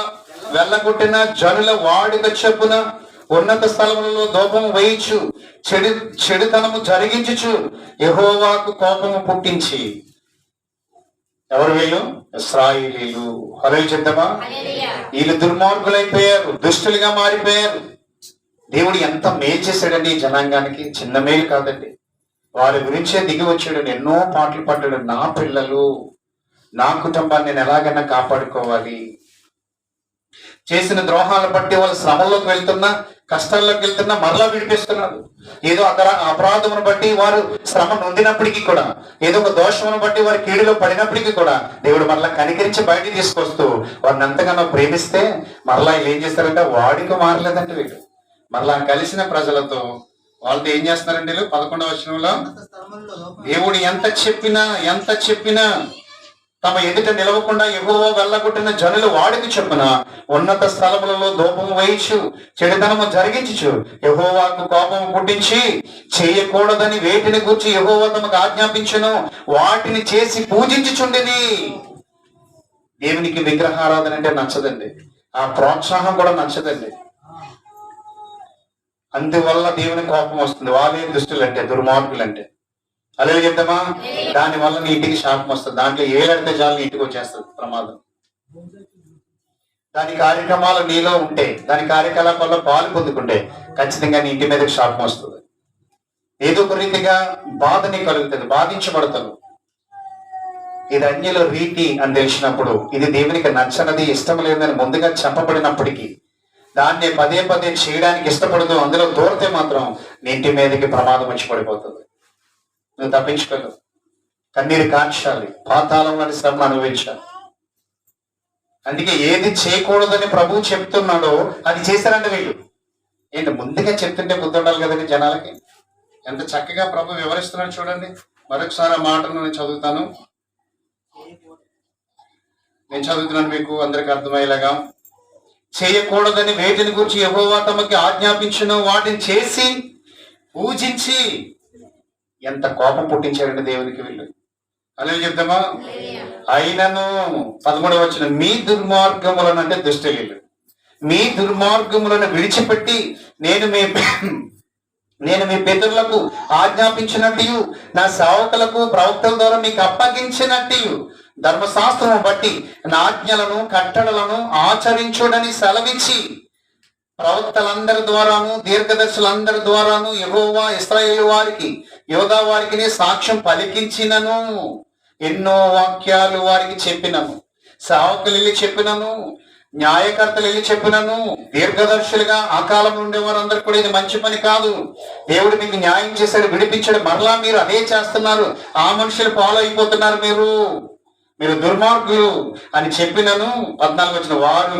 వెళ్ళగొట్టిన జనుల వాడుక చెప్పున ఉన్నత స్థలములలో దూపము వేయించు, చెడుతనము జరిగించుచు యెహోవాకు కోపము పుట్టించి. ఎవరు వీళ్ళు? ఇశ్రాయేలీయులు. హల్లెలూయా చెప్తామా. వీళ్ళు దుర్మార్గులైపోయారు, దుష్టులుగా మారిపోయారు. దేవుడు ఎంత మేలు చేశాడండి ఈ జనాంగానికి, చిన్న మేలు కాదండి. వారి గురించే దిగి వచ్చాడు, ఎన్నో పాటలు పడ్డాడు. నా పిల్లలు, నా కుటుంబాన్ని నేను ఎలాగైనా కాపాడుకోవాలి, చేసిన ద్రోహాలను బట్టి వాళ్ళు శ్రమంలోకి వెళ్తున్నా, కష్టాల్లోకి వెళ్తున్నా మరలా విడిపిస్తున్నాడు. ఏదో అపరాధమును బట్టి వారు శ్రమ నొందినప్పటికీ కూడా, ఏదో ఒక దోషమును బట్టి వారి కీడులో పడినప్పటికీ కూడా దేవుడు మరలా కనికరించి బయటికి తీసుకొస్తూ వారిని ఎంతగానో ప్రేమిస్తే మరలా వీళ్ళు ఏం చేస్తారంటే వాడికి మారలేదంటే వీళ్ళు మరలా కలిసిన ప్రజలతో వాళ్ళతో ఏం చేస్తున్నారంటే వీళ్ళు 11వ వచనంలో, దేవుడు ఎంత చెప్పినా తమ ఎదుట నిలవకుండా యెహోవా వెళ్ళగొట్టిన జనులు వాడికి చొప్పున ఉన్నత స్థలములలో ధూపము వేయించు చెడుతనము జరిగించు యెహోవాకు కోపము పుట్టించి చేయకూడదని వేటిని గూర్చి యెహోవా తమకు ఆజ్ఞాపించును వాటిని చేసి పూజించుచుండిరి. దేవునికి విగ్రహారాధన అంటే నచ్చదండి, ఆ ప్రోత్సాహం కూడా నచ్చదండి. అందువల్ల దేవుని కోపం వస్తుంది. వాళ్ళే దుష్టులంటే, దుర్మార్గులంటే. అలా చెప్తామా? దాని వల్ల నీ ఇంటికి శాపం వస్తుంది. దాంట్లో ఏలడితే చాలు నీ ఇంటికి వచ్చేస్తుంది ప్రమాదం. దాని కార్యక్రమాలు నీలో ఉంటే, దాని కార్యకలాపాల్లో పాలు పొందుకుంటే ఖచ్చితంగా నీ ఇంటి మీదకి శాపం వస్తుంది. ఏదో ఒక రీతిగా బాధని కలుగుతుంది, బాధించబడతాను. ఇది అన్యుల రీతి అని తెలిసినప్పుడు, ఇది దేవునికి నచ్చనది, ఇష్టం లేదని ముందుగా చెప్పబడినప్పటికీ దాన్ని పదే పదే చేయడానికి ఇష్టపడదు, అందులో దూరితే మాత్రం నీ ఇంటి మీదకి ప్రమాదం వచ్చి పడిపోతుంది. నువ్వు తప్పించుకోలేవు. కన్నీరు కార్చాలి, పాతాళంలోని శ్రమను అనుభవించాలి. అందుకే ఏది చేయకూడదని ప్రభువు చెప్తున్నాడో అది చేశారంట వీళ్ళు. ఏంటి ముందుగా చెప్తుంటే బుద్ధి ఉండాలి కదండి జనాలకి. ఎంత చక్కగా ప్రభు వివరిస్తున్నాడు చూడండి. మరొకసారి ఆ మాటను నేను చదువుతాను. నేను చదువుతున్నాను మీకు అందరికి అర్థమయ్యేలాగా. చేయకూడదని వేటిని గురించి యెహోవా తమకి ఆజ్ఞాపించును వాటిని చేసి పూజించి. ఎంత కోపం పుట్టించారండి దేవునికి వీళ్ళు. అలా చెప్తామా? అయినను 13వ వచనం, మీ దుర్మార్గములను అంటే దుష్టలీలు, మీ దుర్మార్గములను విడిచిపెట్టి నేను మీ పితరులకు ఆజ్ఞాపించినట్టు నా సేవకులకు ప్రవక్తల ద్వారా మీకు అప్పగించినట్టు ధర్మశాస్త్రము బట్టి నా ఆజ్ఞలను కట్టడలను ఆచరించుడని సెలవిచ్చి ప్రవక్తలందరి ద్వారాను దీర్ఘదర్శులందరి ద్వారాను యెహోవా ఇశ్రాయేలు వారికి యోధా వారికి సాక్ష్యం పలికించినను. ఎన్నో వాక్యాలు వారికి చెప్పినను, సేవకులు వెళ్ళి చెప్పినను, న్యాయకర్తలు వెళ్ళి చెప్పినను, దీర్ఘదర్శులుగా ఆ కాలంలో ఉండేవారందరూ కూడా ఇది మంచి పని కాదు, దేవుడు మీకు న్యాయం చేశాడు, విడిపించాడు, మరలా మీరు అదే చేస్తున్నారు, ఆ మనుషులు ఫాలో అయిపోతున్నారు, మీరు దుర్మార్గులు అని చెప్పినను. 14 వచనం, వారు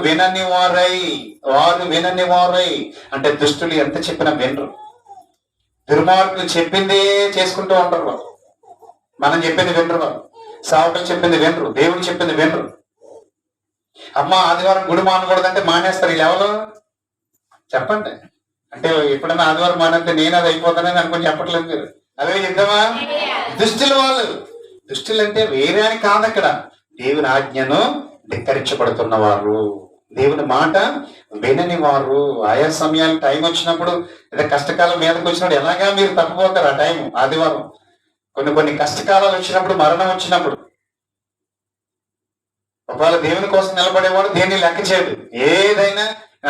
వినని వారై అంటే దుష్టులు ఎంత చెప్పినా వినరు. దుర్మార్గులు చెప్పిందే చేసుకుంటూ ఉంటారు. వాళ్ళు మనం చెప్పింది వినరు, వాళ్ళు సేవకులు చెప్పింది వినరు, దేవుడు చెప్పింది వినరు. అమ్మ ఆదివారం గుడి మానకూడదంటే మానేస్తారు. వీళ్ళు ఎవరు చెప్పండి. అంటే ఎప్పుడైనా ఆదివారం మానంటే నేను అది అయిపోతానని అనుకుని చెప్పట్లేదు మీరు. అవే చెప్తామా? దుష్టులు వాళ్ళు. దుష్టులు అంటే వేరే అని కాదు, అక్కడ దేవుని ఆజ్ఞను ధిక్కరించబడుతున్నవారు, దేవుని మాట వినని వారు. ఆయా సమయాలు టైం వచ్చినప్పుడు లేదా కష్టకాలం మీదకి వచ్చినప్పుడు ఎలాగా మీరు తప్పిపోతారు. ఆ టైం ఆదివారం కొన్ని కష్టకాలాలు వచ్చినప్పుడు, మరణం వచ్చినప్పుడు, ఒకవేళ దేవుని కోసం నిలబడేవాడు దేన్ని లెక్క చేయడు. ఏదైనా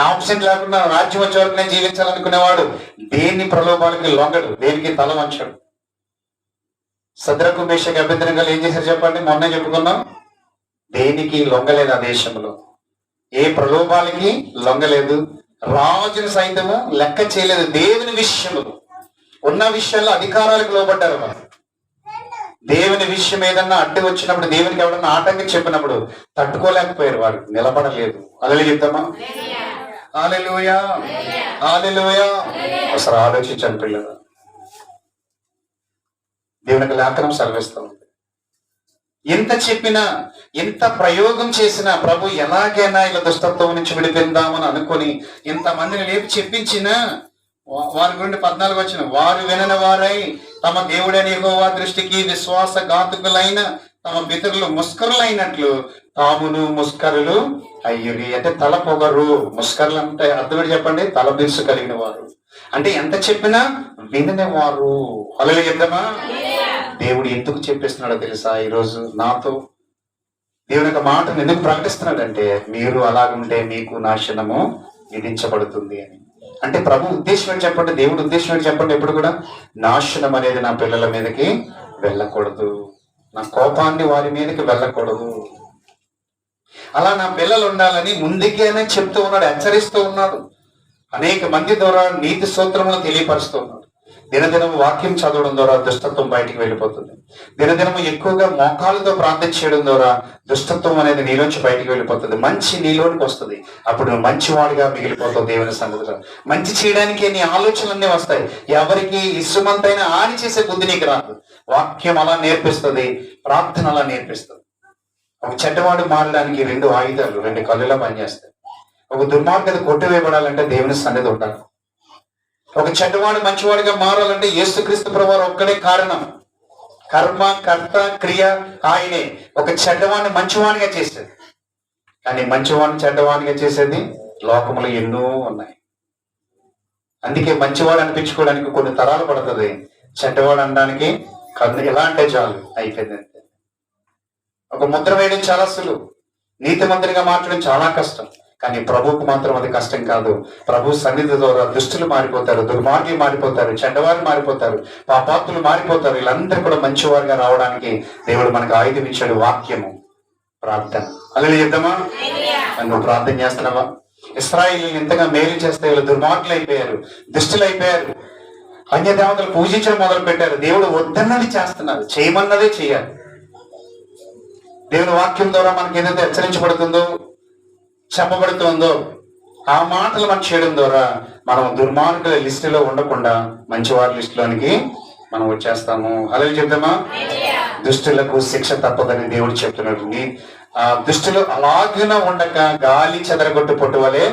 ఆప్షన్ లేకుండా రాజ్యం వచ్చే వరకు నేను జీవించాలనుకునేవాడు దేన్ని ప్రలోభాలకి లొంగడు, దేనికి తల వంచాడు. సద్రకు మేషకు అభ్యంతరంగా ఏం చేశారు చెప్పండి? మొన్నే చెప్పుకున్నాం. దేనికి లొంగలేదు ఆ దేశంలో, ఏ ప్రలోభాలకి లొంగలేదు, రాజును సైతము లెక్క చేయలేదు. దేవుని విషయంలో ఉన్న విషయాల్లో అధికారాలకు లోబడ్డారు. మనం దేవుని విషయం ఏదన్నా అడ్డు వచ్చినప్పుడు, దేవునికి ఎవరన్నా ఆటంకం చెప్పినప్పుడు తట్టుకోలేకపోయారు, వారు నిలబడలేదు. అలా చెప్తామా? హల్లెలూయా, హల్లెలూయా. ఒకసారి ఆలోచించండి పిల్లలు. దేవునికి లేఖనం సెలవిస్తూ ఉంది. ఎంత చెప్పినా, ఎంత ప్రయోగం చేసినా ప్రభు ఎలాగైనా ఇలా దుష్టత్వం నుంచి విడిపిందామని అనుకొని ఇంతమందిని లేపి చెప్పించినా వారి గురించి 14 వచ్చిన, వారు వినని వారై తమ దేవుడైన యెహోవా దృష్టికి విశ్వాసఘాతుకులైన తమ పితరులు ముస్కరులైనట్లు తామును ముస్కరులు అయ్యురి. అంటే తల పొగరు. ముస్కరులు అంటే అర్థం చెప్పండి? తల బిరుసు కలిగిన వారు. అంటే ఎంత చెప్పినా వినని వారు. అలా చెప్తామా? దేవుడు ఎందుకు చెప్పిస్తున్నాడో తెలుసా? ఈరోజు నాతో దేవుని యొక్క మాటను ఎందుకు ప్రకటిస్తున్నాడంటే, మీరు అలాగుంటే మీకు నాశనము విధించబడుతుంది అని. అంటే ప్రభు ఉద్దేశం ఏంటి చెప్పండి? దేవుడు ఉద్దేశం ఏంటి చెప్పండి? ఎప్పుడు కూడా నాశనం అనేది నా పిల్లల మీదకి వెళ్ళకూడదు, నా కోపాన్ని వారి మీదకి వెళ్ళకూడదు. అలా నా పిల్లలు ఉండాలని ముందుగానే చెప్తూ ఉన్నాడు, హెచ్చరిస్తూ ఉన్నాడు. అనేక మంది ద్వారా నీతి సూత్రములను తెలియపరుస్తూ ఉన్నాడు. దినదినం వాక్యం చదవడం ద్వారా దుష్టత్వం బయటికి వెళ్ళిపోతుంది. దినదినం ఎక్కువగా మోకాళ్ళతో ప్రార్థన చేయడం ద్వారా దుష్టత్వం అనేది నీలోంచి బయటికి వెళ్ళిపోతుంది. మంచి నీలోనికి వస్తుంది. అప్పుడు నువ్వు మంచివాడిగా మిగిలిపోతావు దేవుని సన్నిధిలో. మంచి చేయడానికి నీ ఆలోచనలన్నీ వస్తాయి. ఎవరికి ఇష్టమంతైనా హాని చేసే బుద్ధి నీకు రాదు. వాక్యం అలా నేర్పిస్తుంది, ప్రార్థన అలా నేర్పిస్తుంది. ఒక చెడ్డవాడు మారడానికి 2 ఆయుధాలు, 2 కళ్ళులా పనిచేస్తాయి. ఒక దుర్మార్గత కొట్టివేయబడాలంటే దేవుని సన్నిధి ఉండాలి. ఒక చెడ్డవాడు మంచివాడిగా మారాలంటే యేసుక్రీస్తు ప్రభువారు ఒక్కడే కారణం. కర్మ, కర్త, క్రియ ఆయనే. ఒక చెడ్డవాడిని మంచివాడిగా చేసేది, కానీ మంచివాడిని చెడ్డవాడిగా చేసేది లోకములు ఎన్నో ఉన్నాయి. అందుకే మంచివాడు అనిపించుకోవడానికి కొన్ని తరాలు పడుతుంది, చెడ్డవాడు అనడానికి ఎలా అంటే చాలు అయిపోయింది. ఒక ముద్ర వేయడం చాలా సులువు, నీతిమంతునిగా మార్చడం చాలా కష్టం. కానీ ప్రభువుకు మాత్రం అది కష్టం కాదు. ప్రభు సన్నిధి ద్వారా దుష్టులు మారిపోతారు, దుర్మార్గులు మారిపోతారు, చెడ్డవారు మారిపోతారు, పాపాత్ములు మారిపోతారు. వీళ్ళందరూ కూడా మంచివారుగా రావడానికి దేవుడు మనకు ఆయుధం ఇచ్చాడు, వాక్యము, ప్రార్థన. అలా చెప్తామా? నువ్వు ప్రార్థన చేస్తున్నావా? ఇశ్రాయేలుని ఎంతగా మేలు చేస్తే వీళ్ళు దుర్మార్గులు అయిపోయారు, దుష్టులు అయిపోయారు, అన్య దేవతలు పూజించడం మొదలు పెట్టారు. దేవుడు వద్దన్నది చేస్తున్నారు, చేయమన్నదే చేయాలి. దేవుని వాక్యం ద్వారా మనకి ఏదైతే హెచ్చరించబడుతుందో, చెప్పబడుతుందో, ఆ మాటలు మనం చేయడం ద్వారా మనం దుర్మార్గుల లిస్టులో ఉండకుండా మంచివారి లిస్టులోనికి మనం వచ్చేస్తాము. అలా చెప్తామా? దుష్టులకు శిక్ష తప్పదని దేవుడు చెప్తున్నాడు. దుష్టులు అలాగిన ఉండక గాలి చెదరగొట్టు పొట్టు వలె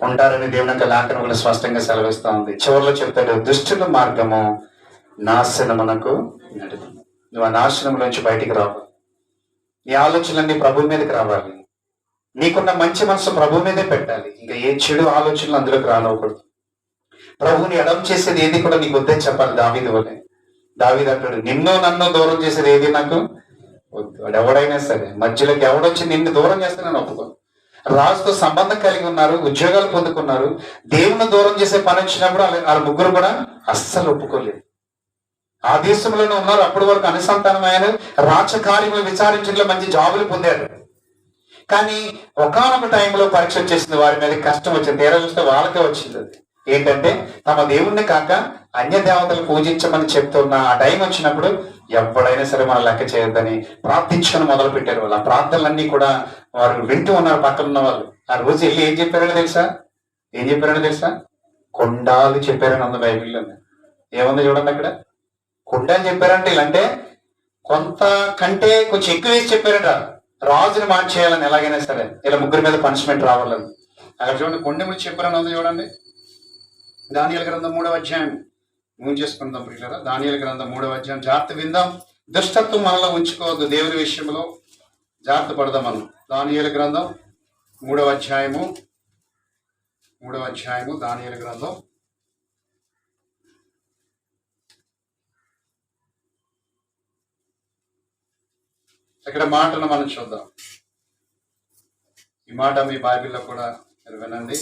ఉంటారని దేవుని యొక్క లేఖనం కూడా స్పష్టంగా సెలవిస్తా ఉంది. చివరిలో చెప్తాడు, దుష్టుల మార్గము నాశనమునకు నడుతుంది. నువ్వు ఆ నాశనంలోంచి బయటికి రావాలి. నీ ఆలోచనలన్నీ ప్రభు మీదకి రావాలి. నీకున్న మంచి మనసు ప్రభు మీదే పెట్టాలి. ఇంకా ఏ చెడు ఆలోచనలు అందులోకి రానవకూడదు. ప్రభువుని ఎడం చేసేది ఏది కూడా నీకు వద్దని చెప్పాలి. దావీదు వలె. దావీదు అంటాడు, నిన్ను నన్ను దూరం చేసేది ఏది నాకు వద్దు. వాడు ఎవడైనా సరే మధ్యలోకి ఎవడొచ్చి నిన్ను దూరం చేస్తే నేను ఒప్పుకోను. రాజుతో సంబంధం కలిగి ఉన్నారు, ఉద్యోగాలు పొందుకున్నారు, దేవుని దూరం చేసే పని వచ్చినప్పుడు వాళ్ళ ముగ్గురు కూడా అస్సలు ఒప్పుకోలేదు. ఆ దేశంలోనే ఉన్నారు, అప్పటి వరకు అనుసంధానమైన రాజకార్యములు విచారించడంలో మంచి జాబులు పొందారు. కానీ ఒకానొక టైంలో పరీక్ష వచ్చేసింది, వారి మీద కష్టం వచ్చింది. తీరా చూస్తే వాళ్ళకే వచ్చింది. అది ఏంటంటే తమ దేవుణ్ణి కాక అన్య దేవతలు పూజించమని చెప్తున్న ఆ టైం వచ్చినప్పుడు ఎవడైనా సరే మనం లెక్క చేయొద్దని ప్రార్థించుకొని మొదలు పెట్టారు. వాళ్ళు ఆ ప్రార్థనలన్నీ కూడా వారు వింటూ ఉన్నారు పక్కన ఉన్న వాళ్ళు. ఆ రోజు వెళ్ళి ఏం చెప్పారని తెలుసా? కొండాలు చెప్పారని ఉంది బైబిల్లో. ఏముంది చూడండి అక్కడ, కొండాలు చెప్పారంటే ఇలాంటే కొంత కంటే కొంచెం ఎక్కువ వేసి చెప్పారట. రాజుని మార్చేయాలని ఎలాగైనా సరే, ఇలా ముగ్గురు మీద పనిష్మెంట్ రావాలని. అక్కడ చూడండి, కొండెములు చెప్పారని ఉంది చూడండి. దానియేలు గ్రంథం 3వ అధ్యాయం చేసుకుందాం ప్రియులారా. దానియేలు గ్రంథం 3వ అధ్యాయం జాగ్రత్త విందాం. దుష్టత్వం మనలో ఉంచుకోవద్దు, దేవుని విషయంలో జాగ్రత్త పడదాం మనం. దానియేలు గ్రంథం 3వ అధ్యాయము దానియేలు గ్రంథం ఇక్కడ మాటను మనం చూద్దాం. ఈ మాట మీ బైబిల్లో కూడా మీరు వినండి.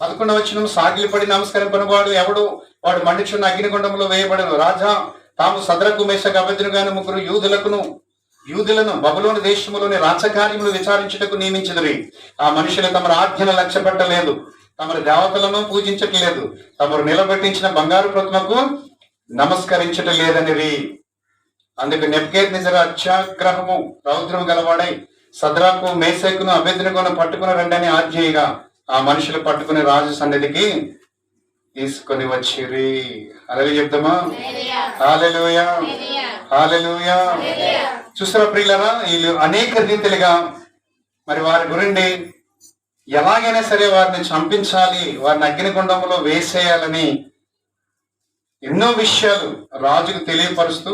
పదకొండవ వచనం, సాగిలిపడి నమస్కరింపనివాడు ఎవడు, వాడు మండుచున్న అగ్నిగుండంలో వేయబడను. రాజా తాము సద్రకు మేషకు అబేద్నెగోను ముగ్గురు యూదులను బబులోను దేశములోని రాజకార్యములు విచారించుటకు నియమించినవి. ఆ మనుషులు తమ ఆజ్ఞను లక్ష్య పెట్టలేదు, తమరు దేవతలను పూజించట్లేదు, తమరు నిలబెట్టించిన బంగారు ప్రతిమకు నమస్కరించటం లేదనివి. అందుకు నెబుకద్నెజరు అత్యాగ్రహము రౌద్రము గలవాడై సద్రకు మేషకును అబేద్నెగోను పట్టుకుని రండని ఆజ్ఞగా ఆ మనుషులు పట్టుకుని రాజు సన్నిధికి తీసుకొని వచ్చిరి. హల్లెలూయా చెప్తామా? హల్లెలూయా, హల్లెలూయా. చూసారా ప్రియులారా, వీళ్ళు అనేక రీతిలుగా మరి వారి గురించి ఎలాగైనా సరే వారిని చంపించాలి, వారిని అగ్నిగుండంలో వేసేయాలని ఎన్నో విషయాలు రాజుకు తెలియపరుస్తూ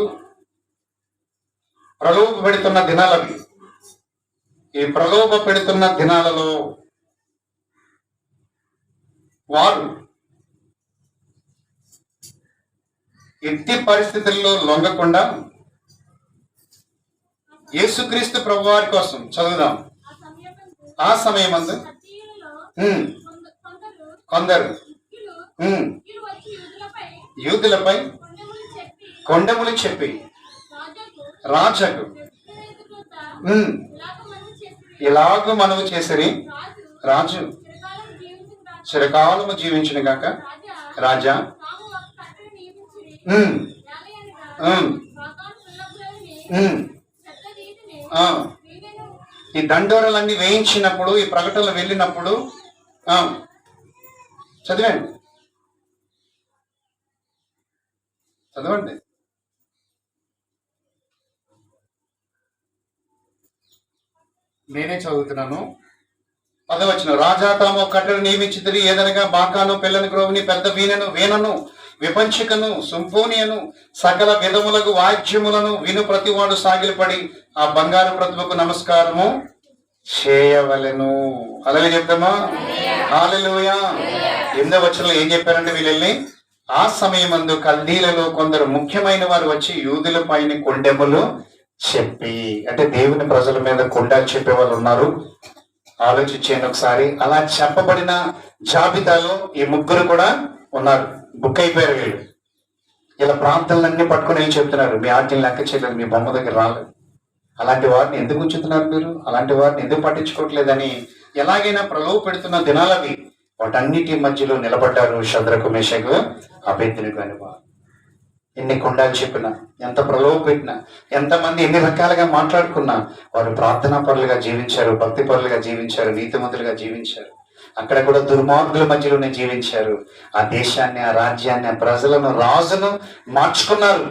ప్రలోభ పెడుతున్న దినాలవి. ఈ ప్రలోభ పెడుతున్న దినాలలో వారు ఎట్టి పరిస్థితుల్లో లొంగకుండా యేసుక్రీస్తు ప్రభువారి కోసం చదువుదాం. ఆ సమయమందు కొందరు యూదులపై కొండములు చెప్పి రాజుకు ఇలాగూ మనవి చేసిరి. రాజు చిరకాలము జీవించును గాక. రాజా ఈ దండోరలన్నీ వేయించినప్పుడు, ఈ ప్రకటనలు వెళ్ళినప్పుడు చదివండి చదవండి. నేనే చదువుతున్నాను. 10వ రాజా తాము కట్టెలు నియమించితిరి, ఏదనగా బాకాను, పిల్లని గ్రోవిని, పెద్ద వీణను విపంచికను, సింఫోనియను, సకల విధములకు వాద్యములను విను ప్రతివాడు సాగిలపడి ఆ బంగారు ప్రతిమకు నమస్కారము చేయవలెను. అలాగే చెప్తామా? హల్లెలూయా. 8వ ఏం చెప్పారంటే వీళ్ళని, ఆ సమయమందు కల్దీలలో కొందరు ముఖ్యమైన వారు వచ్చి యూదుల పైన కొండెములు చెప్పి, అంటే దేవుని ప్రజల మీద కొండలు చెప్పే వాళ్ళు ఉన్నారు. ఆలోచించేయండి ఒకసారి. అలా చెప్పబడిన జాబితాలో ఈ ముగ్గురు కూడా ఉన్నారు. బుక్ అయిపోయారు వీళ్ళు. ఇలా ప్రాంతాలన్నీ పట్టుకుని వెళ్ళి చెప్తున్నారు, మీ ఆజ్ఞలు లెక్క చేయలేదు, మీ బొమ్మ దగ్గర రాలేదు. అలాంటి వారిని ఎందుకు ఉంచుతున్నారు మీరు? అలాంటి వారిని ఎందుకు పట్టించుకోవట్లేదని ఎలాగైనా ప్రలోభ పెడుతున్న దినాలవి. వాటన్నిటి మధ్యలో నిలబడ్డారు శద్రకు, మేషకు, అబేద్నెగో అని వారు. ఎన్ని కొండాలు చెప్పినా, ఎంత ప్రలోభ పెట్టినా, ఎంతమంది ఎన్ని రకాలుగా మాట్లాడుకున్నా వారు ప్రార్థనా పరులుగా జీవించారు, భక్తి పరులుగా జీవించారు, నీతిమంతులుగా జీవించారు. అక్కడ కూడా దుర్మార్గుల మధ్యలోనే జీవించారు. ఆ దేశాన్ని, ఆ రాజ్యాన్ని, ఆ ప్రజలను, రాజును మార్చుకున్నారు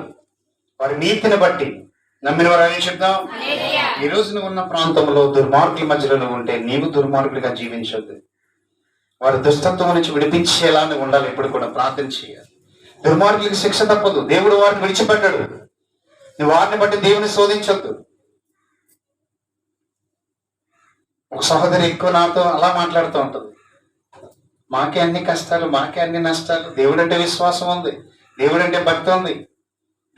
వారి నీతిని బట్టి. నమ్మిన వారు అని చెప్తాం. ఈ రోజు నువ్వు ఉన్న ప్రాంతంలో దుర్మార్గుల మధ్యలో నువ్వు ఉంటే నీవు దుర్మార్గులుగా జీవించొద్దు. వారి దుష్టత్వం నుంచి విడిపించేలా నువ్వు ఉండాలి. ఎప్పుడు కూడా ప్రార్థన చేయాలి. దుర్మార్గులకి శిక్ష తప్పదు. దేవుడు వారిని విడిచిపెట్టాడు. నువ్వు వారిని బట్టి దేవుని శోధించొద్దు. ఒక సహోదరి ఎక్కువ నాతో అలా మాట్లాడుతూ ఉంటుంది, మాకే అన్ని కష్టాలు, మాకే అన్ని నష్టాలు, దేవుడంటే విశ్వాసం ఉంది, దేవుడంటే భక్తి ఉంది,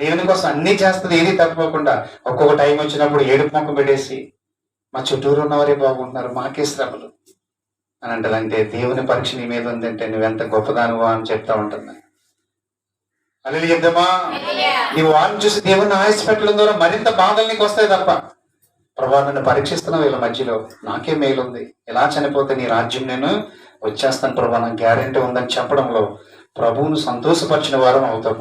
దేవుని కోసం అన్ని చేస్తుంది, ఏది తప్పకుండా. ఒక్కొక్క టైం వచ్చినప్పుడు ఏడుపు మొక్క పెట్టేసి మా చుట్టూరు ఉన్నవారే బాగుంటున్నారు, మాకే శ్రమలు అని అంటారు. అంటే దేవుని పరీక్ష నీ మీద ఉందంటే నువ్వెంత గొప్పదానువా అని చెప్తా ఉంటుంది. అలా చెప్దామా? నీవు వారిని చూసి దేవుని ఆయాసపెట్టడం ద్వారా మరింత బాధలు నీకు వస్తాయి తప్ప, ప్రభా నన్ను పరీక్షిస్తున్నావు వీళ్ళ మధ్యలో, నాకే మేలుంది, ఎలా చనిపోతే నీ రాజ్యం నేను వచ్చేస్తాను ప్రభా, నాకు గ్యారెంటీ ఉందని చెప్పడంలో ప్రభువును సంతోషపరిచిన వారం అవుతాం.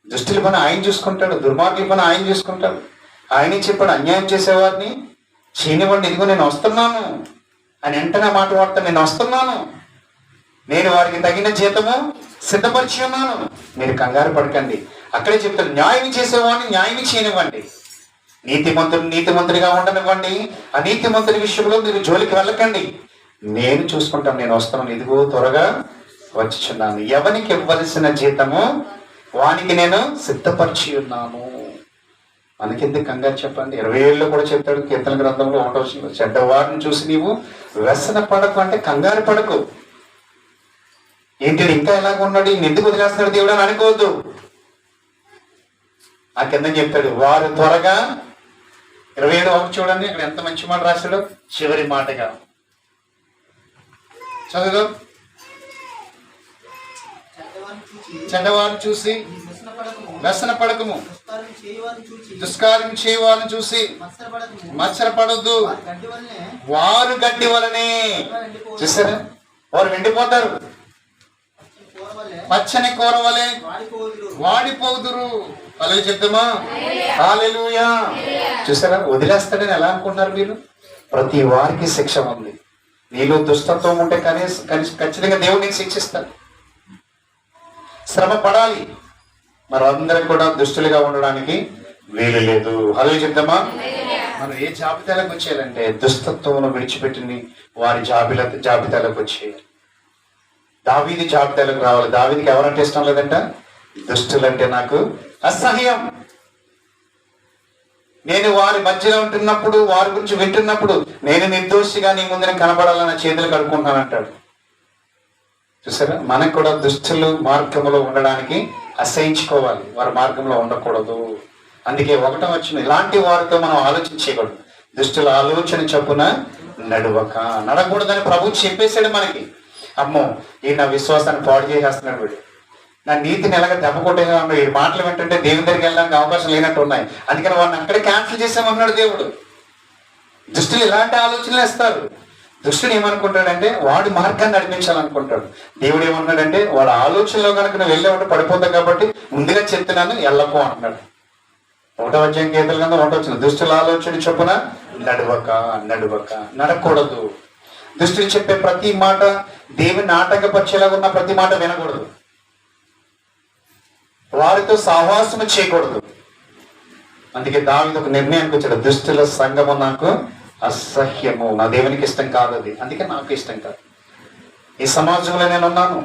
దుష్టుల పని ఆయన చూసుకుంటాడు, దుర్మార్గుల పని ఆయన చూసుకుంటాడు. ఆయనే చెప్పాడు, అన్యాయం చేసేవారిని చేయనివ్వండి, ఇదిగో నేను వస్తున్నాను అని వెంటనే మాట వాడతాను, నేను వస్తున్నాను, నేను వారికి తగిన జీతము సిద్ధపరిచి ఉన్నాను, మీరు కంగారు పడకండి. అక్కడే చెప్తాడు, న్యాయం చేసేవాడిని న్యాయం చేయనివ్వండి, నీతిమంతుడిగా ఉండనివ్వండి, అనీతిమంతుడి విషయంలో మీరు జోలికి వెళ్ళకండి, నేను చూసుకుంటాను, నేను వస్తున్నాను, ఇదిగో త్వరగా వచ్చిచున్నాను, ఎవరికి ఇవ్వవలసిన జీతము వానికి నేను సిద్ధపరిచి ఉన్నాను. మనకెందుకు కంగారు చెప్పండి? 27లో కూడా చెప్తాడు కీర్తన గ్రంథంలో 1వ వచనంలో, చెడ్డవారిని చూసి నీవు వ్యసన పడకు అంటే కంగారు పడకు. ఏంటి ఇంకా ఎలాగ ఉన్నాడు, ఎందుకు వదిలేస్తున్నాడు దేవుడు అని అనుకోవద్దు. ఆ కింద చెప్తాడు, వారు త్వరగా 27 చూడండి, ఇక్కడ ఎంత మంచి మాట రాశాడు. చివరి మాటగా చదువు. చెడ్డవారిని చూసి వ్యసన పడకము, దుష్కార్యం చేయవారిని చూసి మత్సరపడద్దు, వారు గడ్డి వలనే. చూసారా, వారు ఎండిపోతారు, పచ్చని కూర వలె వాడిపోదురు. అలాగే చెప్తామా? హల్లెలూయా. చూసారా, వదిలేస్తాడని ఎలా అనుకుంటున్నారు మీరు? ప్రతి వారికి శిక్ష ఉంది. నీలో దుష్టత్వం ఉంటే ఖచ్చితంగా దేవుడు నీకు శిక్షిస్తాడు. శ్రమ పడాలి. మరి అందరం కూడా దుష్టులుగా ఉండడానికి వీలు లేదు. హల్లెలూయా చెప్తామా? మనం ఏ జాబితాలకు వచ్చేయాలంటే దుష్టత్వం విడిచిపెట్టింది వారి జాబితాలకు వచ్చేయాలి. దావీది జాబితాలకు రావాలి. దావీదికి ఎవరంటే ఇష్టం లేదంట? దుష్టులంటే నాకు అసహ్యం. నేను వారి మధ్యలో ఉంటున్నప్పుడు, వారి గురించి వింటున్నప్పుడు నేను నిర్దోషిగా నీ ముందు కనబడాలని చేతులు కడుక్కుంటాను అంటాడు. చూసారా, మనకు కూడా దుష్టులు మార్గంలో ఉండడానికి అసహించుకోవాలి, వారి మార్గంలో ఉండకూడదు. అందుకే 1వ వచనం, ఇలాంటి వారితో మనం ఆలోచించకూడదు, దుష్టుల ఆలోచన చొప్పున నడకూడదని ప్రభు చెప్పేశాడు మనకి. అమ్మో, ఈ నా విశ్వాసాన్ని పాడు చేసేస్తున్నాడు వీడు, నా నీతిని ఎలాగ దెబ్బ కొట్టేసాడు, ఈ మాటలు వింటుంటే దేవుని దగ్గరికి వెళ్ళడానికి అవకాశం లేనట్టు ఉన్నాయి, అందుకని వాడిని అక్కడే క్యాన్సిల్ చేసామన్నాడు దేవుడు. దుష్టులు ఇలాంటి ఆలోచనలు ఇస్తారు. దుష్టుడు ఏమనుకుంటాడంటే వాడి మార్గాన్ని నడిపించాలనుకుంటాడు. దేవుడు ఏమన్నాడంటే వాడు ఆలోచనలో కనుక నువ్వు వెళ్ళేవాడు పడిపోతావు కాబట్టి ముందుగా చెప్తున్నాను వెళ్ళకు అంటున్నాడు. 1వ అధ్యాయం కీర్తనల గ్రంథం 1వ వచనం, దుష్టుల ఆలోచన చొప్పున నడకూడదు. దుష్టులు చెప్పే ప్రతి మాట దేవుని ఆటంకపరిచేలాగా ఉన్న ప్రతి మాట వినకూడదు. వారితో సహవాసము చేయకూడదు. అందుకే దావీదు ఒక నిర్ణయానికి వచ్చాడు, దుష్టుల సంగము నాకు అసహ్యము, నా దేవునికి ఇష్టం కాదు అది, అందుకే నాకు ఇష్టం కాదు. ఈ సమాజంలో నేను ఉన్నాను,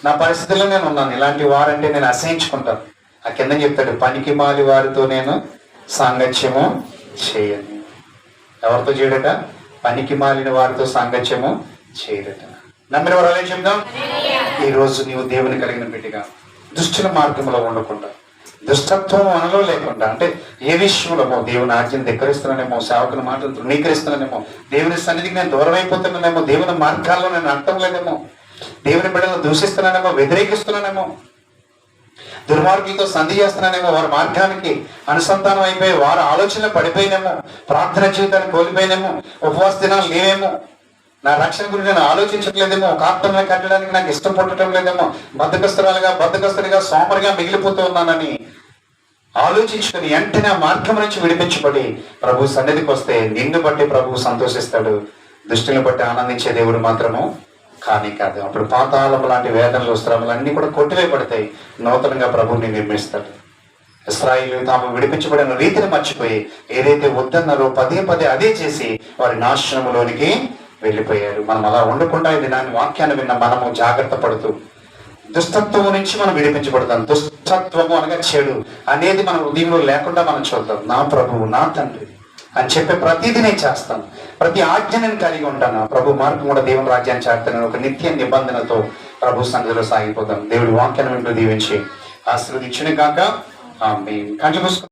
నా పరిస్థితుల్లో నేను ఉన్నాను, ఇలాంటి వారంటే నేను అసహించుకుంటాను. ఆ కింద చెప్తాడు, పనికి మాలి వారితో నేను సాంగత్యము చేయను. ఎవరితో చేయడట? పనికి మాలిన వారితో సాంగత్యము చేయడట. నమ్మిన వారు అలా చెప్దాం. ఈ రోజు నీవు దేవుని కలిగిన బిడ్డగా దుష్టుల మార్గంలో ఉండకుండా, దుష్టత్వం మనలో లేకుండా, అంటే ఏ విషయంలో దేవుని ఆజ్ఞను ధిక్కరిస్తున్నానేమో, సేవకుని మాటలు తృణీకరిస్తున్నానేమో, దేవుని సన్నిధికి నేను దూరం అయిపోతున్నానేమో, దేవుని మార్గాల్లో నేను అర్థం లేదేమో, దేవుని బిడ్డలను దూషిస్తున్నానేమో, వ్యతిరేకిస్తున్నానేమో, దుర్మార్గులతో సంధి చేస్తున్నానేమో, వారి మార్గానికి అనుసంధానం అయిపోయి వారి ఆలోచనలు పడిపోయినేమో, ప్రార్థన జీవితాన్ని కోల్పోయినేమో, ఉపవాస దినాలు లేవేమో, నా రక్షణ గురించి నేను ఆలోచించట్లేదేమో, ఒక ఆత్మను కట్టడానికి నాకు ఇష్టం పుట్టడం లేదేమో, బద్ధకస్తుడిగా సోమరిగా మిగిలిపోతూ ఉన్నానని ఆలోచించుకుని వెంటనే ఆ మార్గం నుంచి విడిపించబడి ప్రభు సన్నిధికి వస్తే నిన్ను బట్టి ప్రభువు సంతోషిస్తాడు. దుష్టులను బట్టి ఆనందించే దేవుడు మాత్రము కానీ కాదు. అప్పుడు పాతాళం లాంటి వేదనలు, శ్రమలు అన్ని కూడా కొట్టివేయబడతాయి. నూతనంగా ప్రభువుని నిర్మిస్తాడు. ఇశ్రాయేలు తాము విడిపించబడిన రీతిని మర్చిపోయి ఏదైతే వద్దన్నారో పదే పదే అదే చేసి వారి నాశనములోనికి వెళ్ళిపోయారు. మనం అలా ఉండకుండా ఇది దాని వాక్యాన్ని విన్న మనము జాగ్రత్త పడుతూ దుష్టత్వం నుంచి మనం విడిపించబడతాం. దుష్టత్వము అనగా చెడు అనేది మన హృదయంలో లేకుండా మనం చూద్దాం. నా ప్రభువు, నా తండ్రి అని చెప్పే ప్రతిదీ నేను చేస్తాను, ప్రతి ఆజ్ఞ నేను కలిగి ఉంటాను, ప్రభు మార్గం కూడా దేవుని రాజ్యాన్ని చేస్తాను, ఒక నిత్య నిబంధనతో ప్రభు సన్నిధిలో సాగిపోతాం. దేవుడి వాక్యాన్ని వింటూ దీవించి ఆశీర్వదించును గాక. ఆమేన్. కంటి మూసుకుందాం.